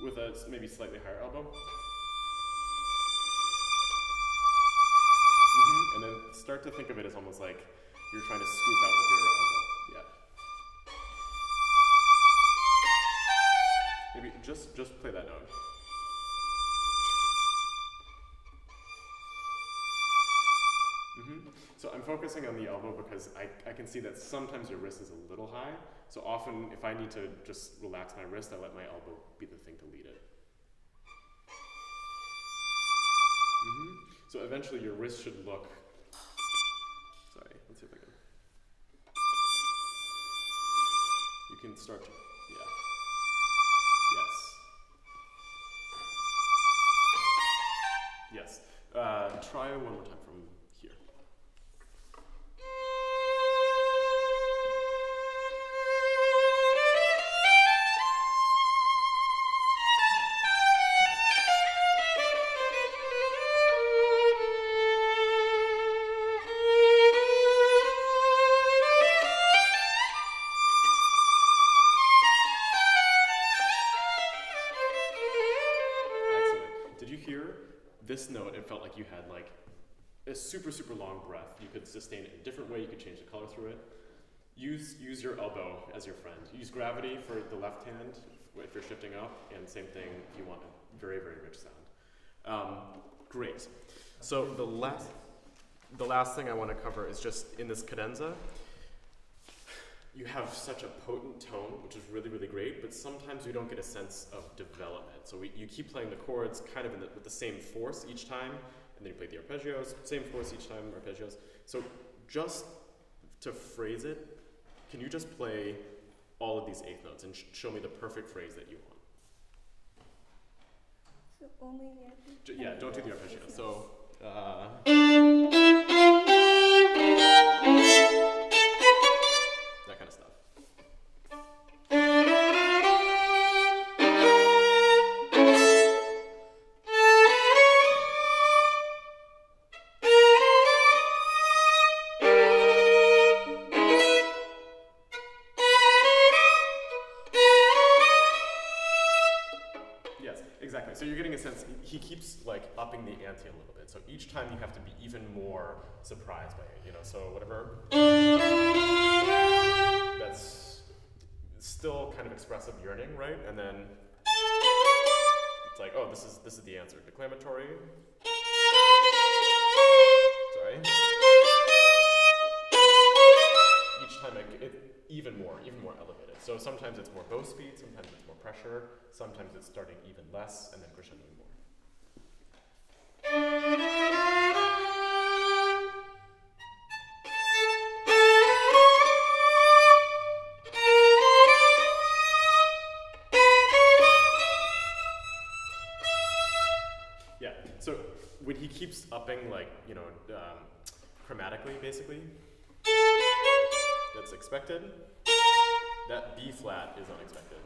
B: with a maybe slightly higher elbow. And then start to think of it as almost like you're trying to scoop out with your elbow. Yeah. Maybe just play that note. So I'm focusing on the elbow because I can see that sometimes your wrist is a little high. So often if I need to just relax my wrist, I let my elbow be the thing to lead it. So eventually your wrist should look, sorry, let's see if I can. You can start to, yeah. Yes. Yes. Try one more time from here. This note, it felt like you had like a super, super long breath. You could sustain it in a different way. You could change the color through it. Use your elbow as your friend. Use gravity for the left hand if you're shifting up, and same thing if you want a very, very rich sound. Great. So the last thing I want to cover is just in this cadenza, you have such a potent tone, which is really, really great, but sometimes we don't get a sense of development. So you keep playing the chords kind of with the same force each time, and then you play the arpeggios, same force each time, arpeggios. So just to phrase it, can you just play all of these eighth notes and show me the perfect phrase that you want?
D: So only the arpeggios?
B: Yeah, don't do the arpeggios. So, that kind of stuff. Yes, exactly. So you're getting a sense, he keeps like upping the ante a little bit. So each time you have to be even more surprised by it, you know, so whatever. That's still kind of expressive yearning, right? And then it's like, oh, this is the answer. Declamatory. Sorry. Each time it even more elevated. So sometimes it's more bow speed, sometimes it's more pressure, sometimes it's starting even less, and then crescendoing more. Yeah, so when he keeps upping, like, you know, chromatically, basically, that's expected. That B flat is unexpected.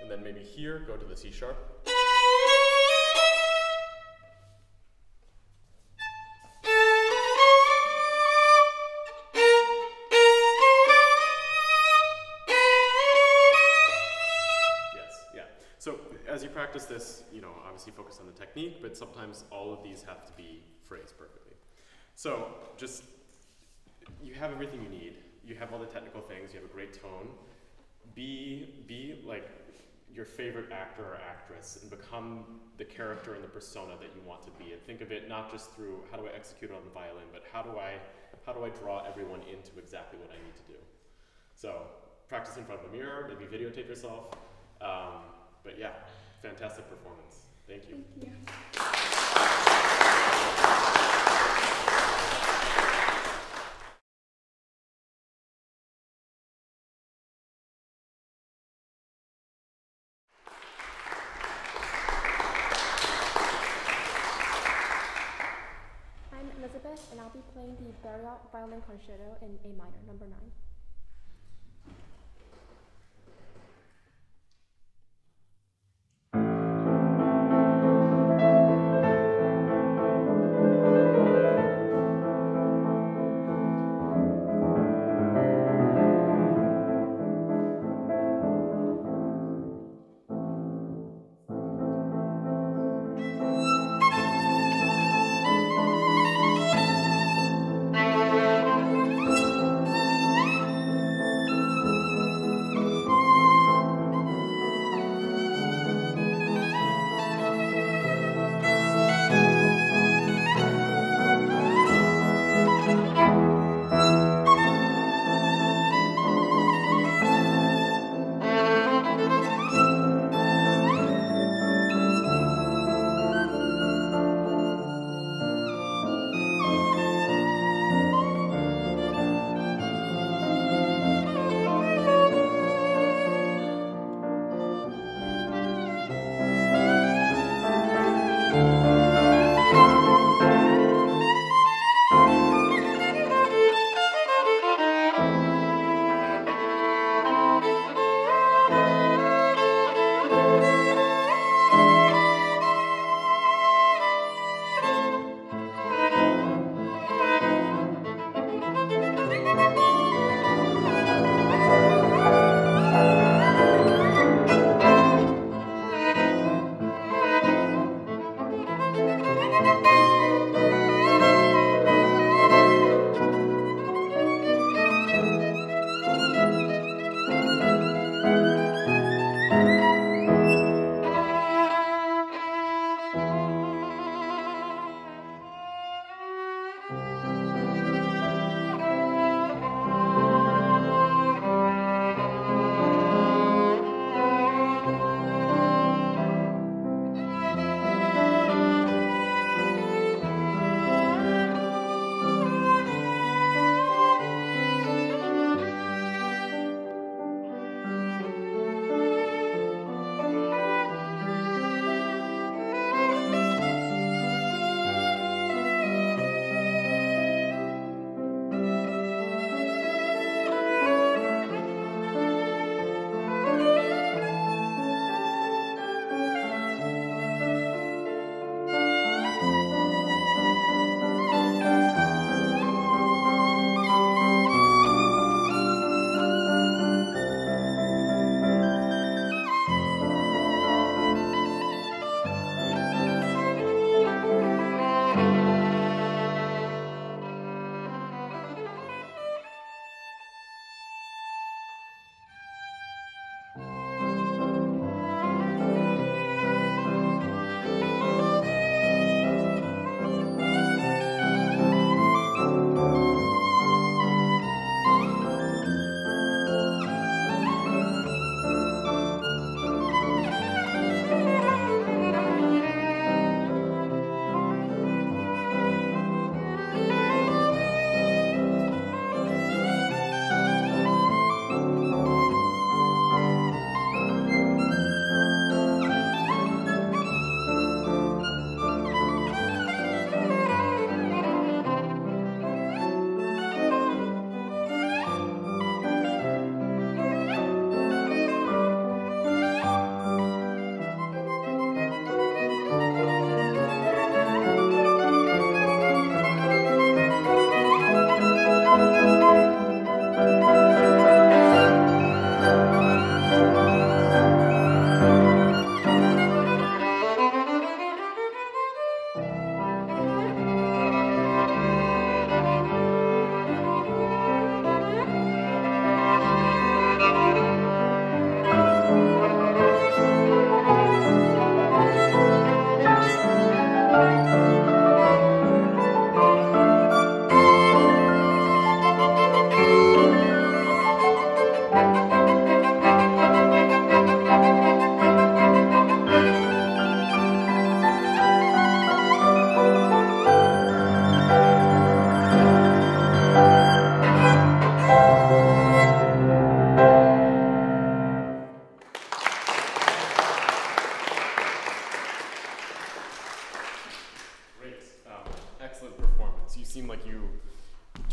B: And then maybe here, go to the C sharp. Yes, yeah. So as you practice this, you know, obviously focus on the technique, but sometimes all of these have to be phrased perfectly. So just, you have everything you need. You have all the technical things, you have a great tone. Be like your favorite actor or actress and become the character and the persona that you want to be. And think of it not just through how do I execute it on the violin, but how do I draw everyone into exactly what I need to do. So practice in front of a mirror, maybe videotape yourself. But yeah, fantastic performance. Thank you.
D: Thank you.
E: And I'll be playing the BÉRIOT Violin Concerto in A minor, number 9.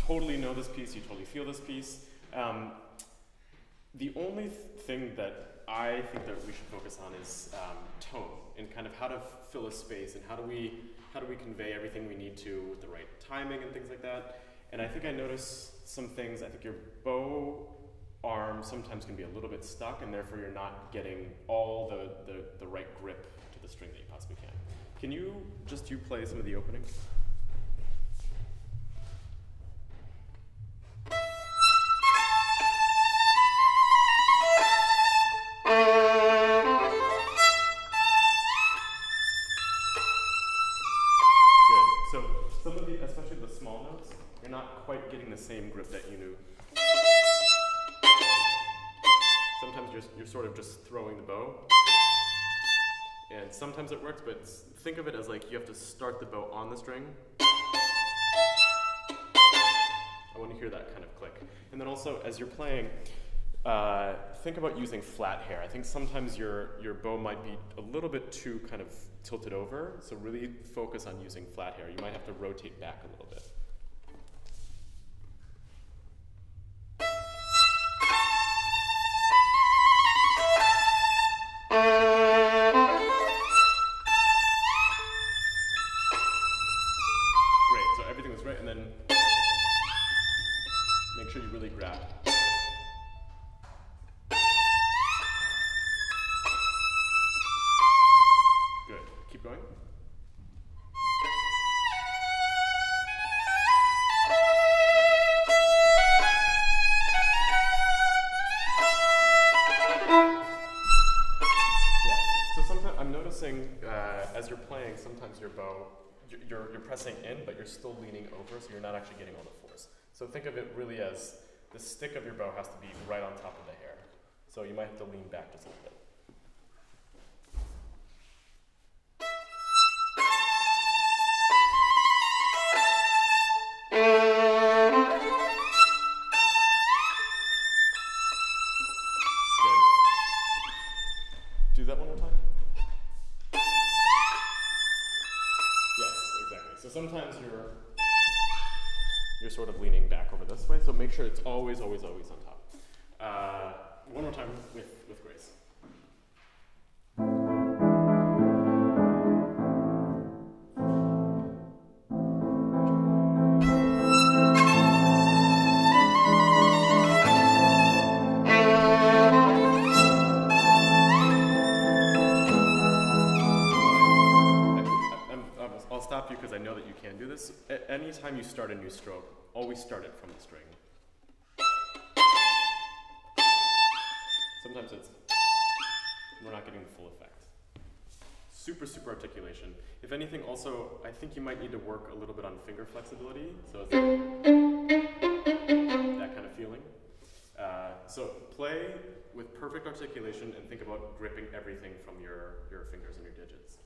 B: totally know this piece, you totally feel this piece. The only thing that I think that we should focus on is tone and kind of how to fill a space and how do we convey everything we need to with the right timing and things like that. And I think I noticed some things. I think your bow arm sometimes can be a little bit stuck, and therefore you're not getting all the right grip to the string that you possibly can. Can you play some of the opening? Same grip that you knew. Sometimes you're sort of just throwing the bow, and sometimes it works, but think of it as like you have to start the bow on the string. I want to hear that kind of click. And then also, as you're playing, think about using flat hair. I think sometimes your bow might be a little bit too kind of tilted over, so really focus on using flat hair. You might have to rotate back a little bit. Great, so everything was right, and then make sure you really grab. Good. Keep going. Yeah. So sometimes I'm noticing as you're playing, sometimes your bow, you're pressing in, but you're still leaning over, so you're not actually getting all the force. So think of it really as the stick of your bow has to be right on top of the hair. So you might have to lean back just a little bit. Good. Do that one more time. Yes, exactly. So sometimes you're sort of leaning back over this way, so make sure it's always, always, always on top. One more time with grace. I'll stop you because I know that you can do this. Anytime you start a new stroke, always start it from the string. Sometimes we're not getting the full effect. Super, super articulation. If anything, also, I think you might need to work a little bit on finger flexibility. So it's that kind of feeling. So play with perfect articulation and think about gripping everything from your fingers and your digits.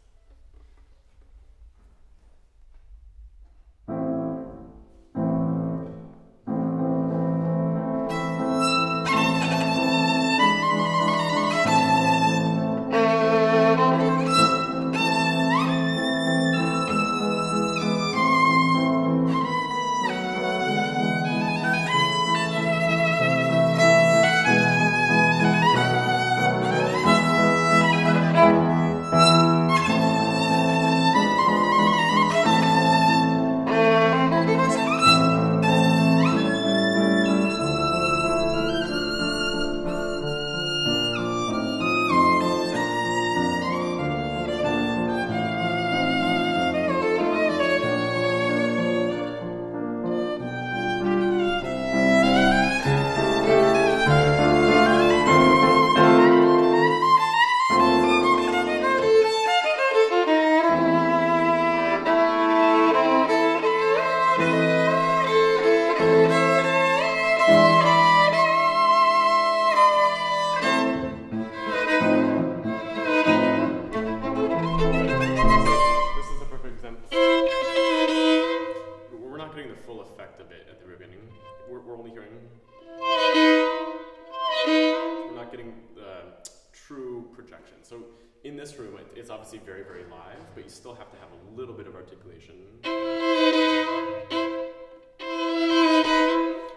B: It's obviously very, very live, but you still have to have a little bit of articulation.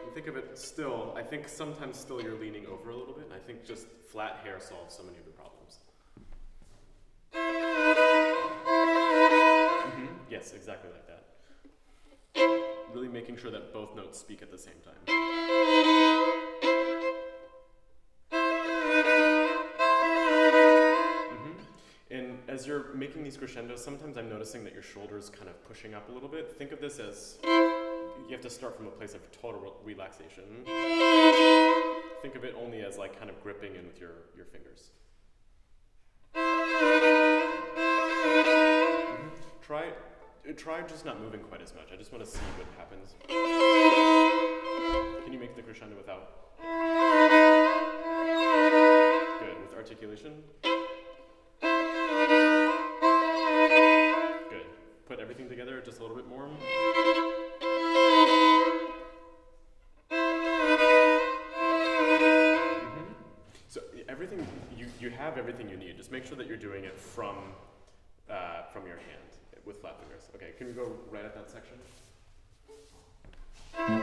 B: And think of it still, I think sometimes still you're leaning over a little bit, and I think just flat hair solves so many of the problems. Yes, exactly like that. Really making sure that both notes speak at the same time. And as you're making these crescendos, sometimes I'm noticing that your shoulder's kind of pushing up a little bit. Think of this as, you have to start from a place of total relaxation. Think of it only as like kind of gripping in with your fingers. Try just not moving quite as much. I just want to see what happens. Can you make the crescendo without? Good, with articulation. Good. Put everything together just a little bit more. have everything you need. Just make sure that you're doing it from your hand with flat fingers. Okay, can we go right at that section? Good.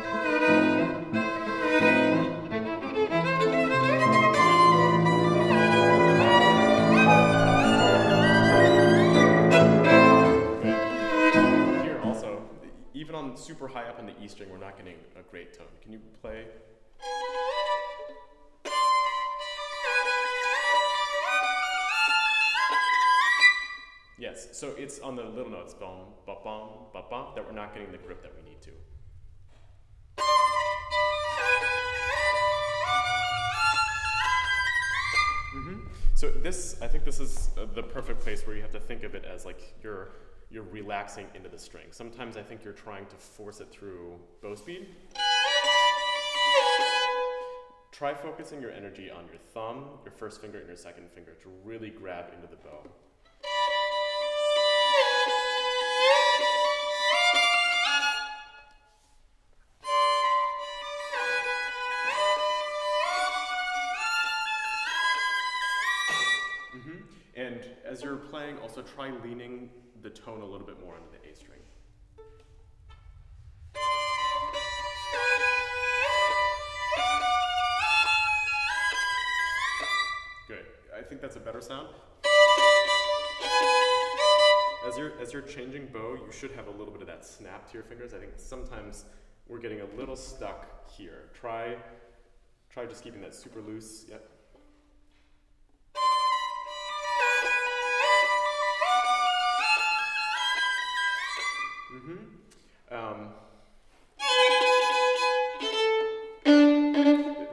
B: Here also, even on super high up on the E string, we're not getting a great tone. Can you play? Yes, so it's on the little notes, bum, ba bum, ba bum, that we're not getting the grip that we need to. So this, I think this is the perfect place where you have to think of it as like you're relaxing into the string. Sometimes I think you're trying to force it through bow speed. Try focusing your energy on your thumb, your first finger, and your second finger to really grab into the bow. And as you're playing, also try leaning the tone a little bit more onto the A string. Good. I think that's a better sound. As you're changing bow, you should have a little bit of that snap to your fingers. I think sometimes we're getting a little stuck here. Try just keeping that super loose. Yep.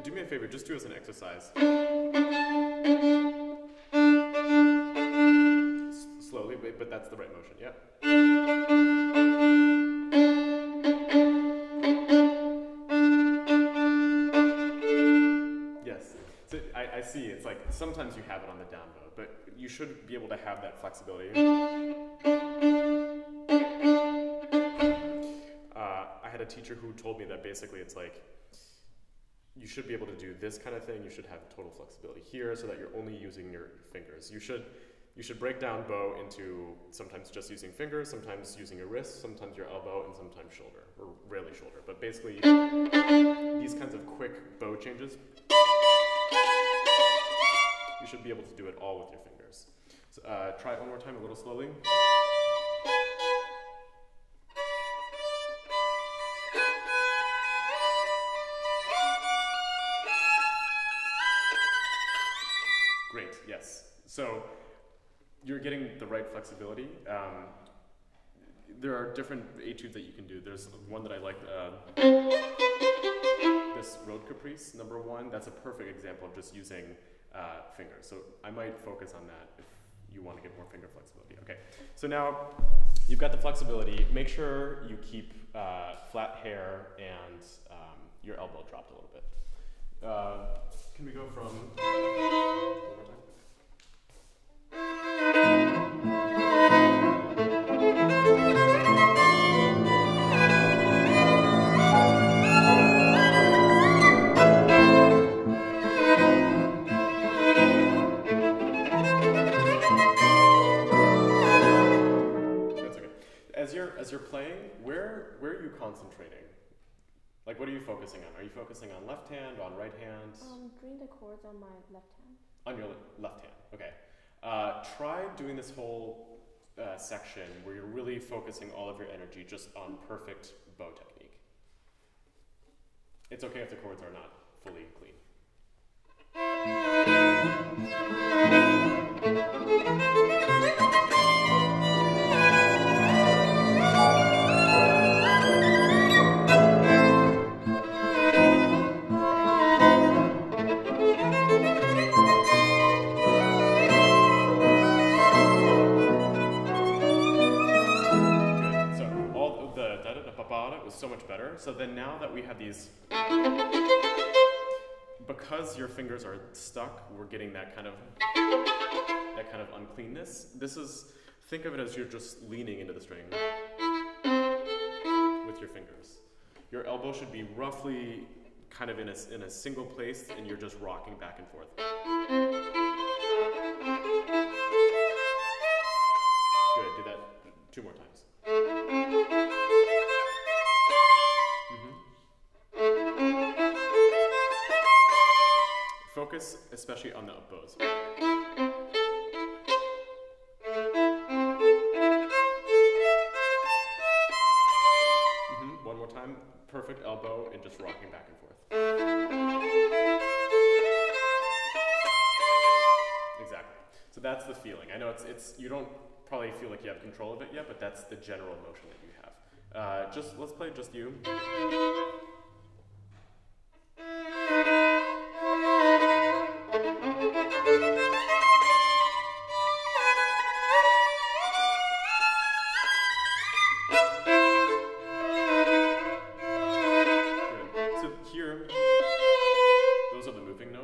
B: Do me a favor, just do as an exercise. Slowly, but that's the right motion, yeah. Yes, so I see, it's like sometimes you have it on the down bow, but you should be able to have that flexibility. I had a teacher who told me that basically it's like, you should be able to do this kind of thing. You should have total flexibility here so that you're only using your fingers. You should break down bow into sometimes just using fingers, sometimes using your wrist, sometimes your elbow, and sometimes shoulder, or rarely shoulder. But basically, these kinds of quick bow changes, you should be able to do it all with your fingers. So, try it one more time, a little slowly. Great, yes. So you're getting the right flexibility. There are different etudes that you can do. There's one that I like, this Road Caprice, number 1. That's a perfect example of just using fingers. So I might focus on that if you want to get more finger flexibility. Okay, so now you've got the flexibility. Make sure you keep flat hair and your elbow dropped a little bit. Can we go from one more time? That's okay. As you're playing, where are you concentrating? Like, what are you focusing on? Are you focusing on left hand, on right hand?
E: Doing the chords on my left hand.
B: On your left hand, okay. Try doing this whole section where you're really focusing all of your energy just on perfect bow technique. It's okay if the chords are not fully clean. Was so much better. So then now that we have these, because your fingers are stuck, we're getting that kind of uncleanness. Think of it as you're just leaning into the string with your fingers. Your elbow should be roughly kind of in a single place, and you're just rocking back and forth. probably feel like you have control of it yet, but that's the general motion that you have. Let's play just you.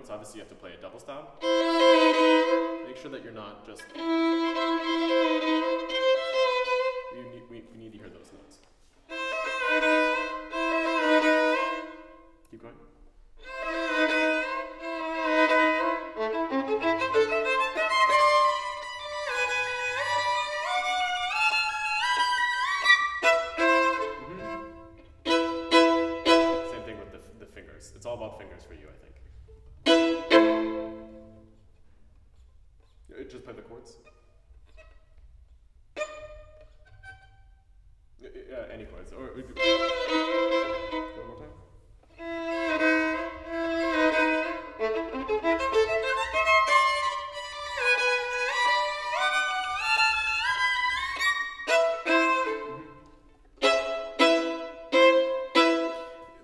B: Obviously, you have to play a double stop. Make sure that you're not just. We need to hear those notes. Keep going. Same thing with the fingers. It's all about fingers for you, I think. Just play the chords. Any chords. Or one more time.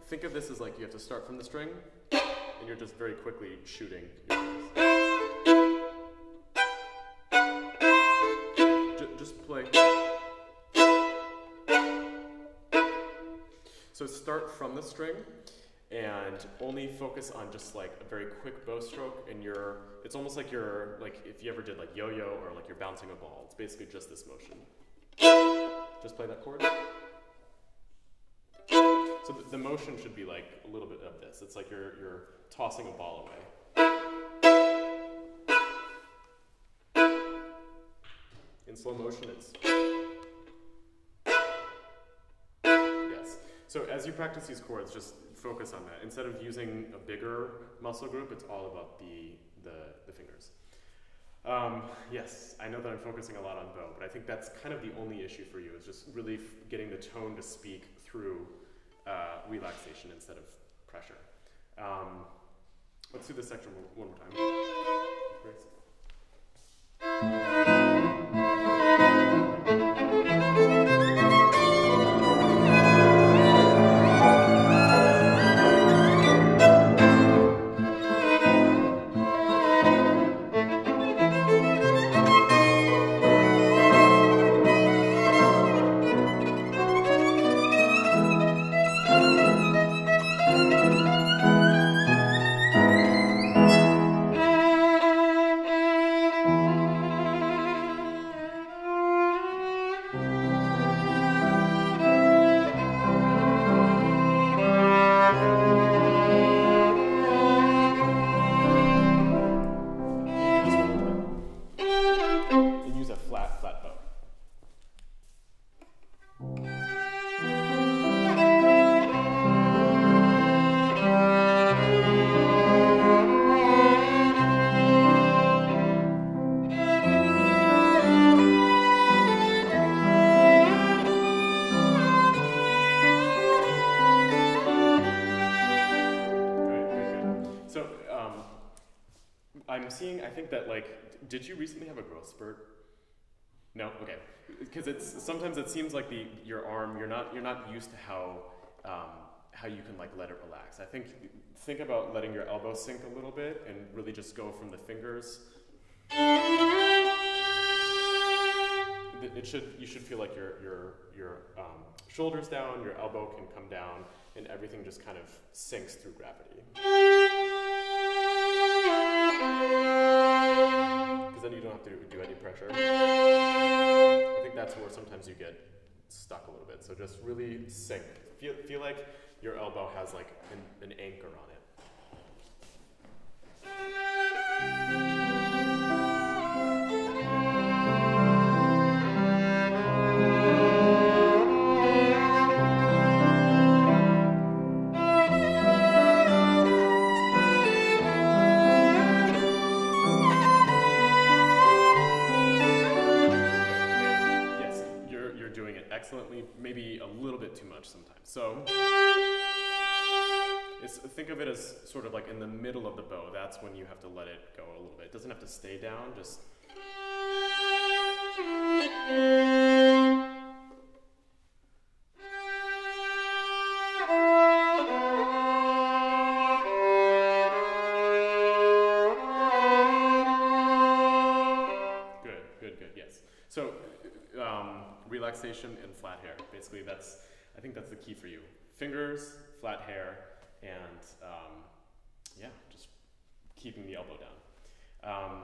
B: Think of this as like you have to start from the string, and you're just very quickly shooting your fingers. Just play. So start from the string and only focus on just like a very quick bow stroke, and it's almost like you're like if you ever did like yo-yo or like you're bouncing a ball. It's basically just this motion. Just play that chord. So the motion should be like a little bit of this. It's like you're tossing a ball away. In slow motion, it's yes. So as you practice these chords, just focus on that. Instead of using a bigger muscle group, it's all about the fingers. Yes, I know that I'm focusing a lot on bow, but I think that's kind of the only issue for you, is just really getting the tone to speak through relaxation instead of pressure. Let's do this section one more time. Grace. I think that did you recently have a growth spurt? No? Okay. Because sometimes it seems like your arm, you're not used to how you can let it relax. I think about letting your elbow sink a little bit and really just go from the fingers. You should feel like your shoulders down, your elbow can come down, and everything just kind of sinks through gravity. Because then you don't have to do any pressure. I think that's where sometimes you get stuck a little bit. So just really sink. Feel like your elbow has an anchor on it. Excellently, maybe a little bit too much sometimes. So think of it as sort of in the middle of the bow. That's when you have to let it go a little bit. It doesn't have to stay down, just relaxation and flat hair. Basically, I think that's the key for you. Fingers, flat hair, and yeah, just keeping the elbow down.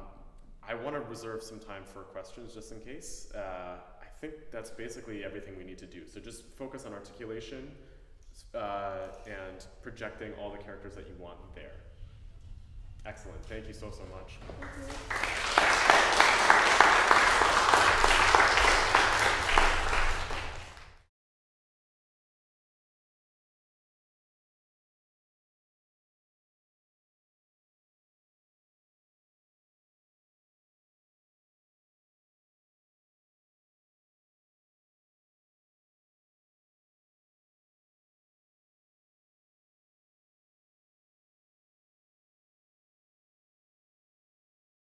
B: I want to reserve some time for questions just in case. I think that's basically everything we need to do. So just focus on articulation and projecting all the characters that you want there. Excellent. Thank you so much.
D: Thank you.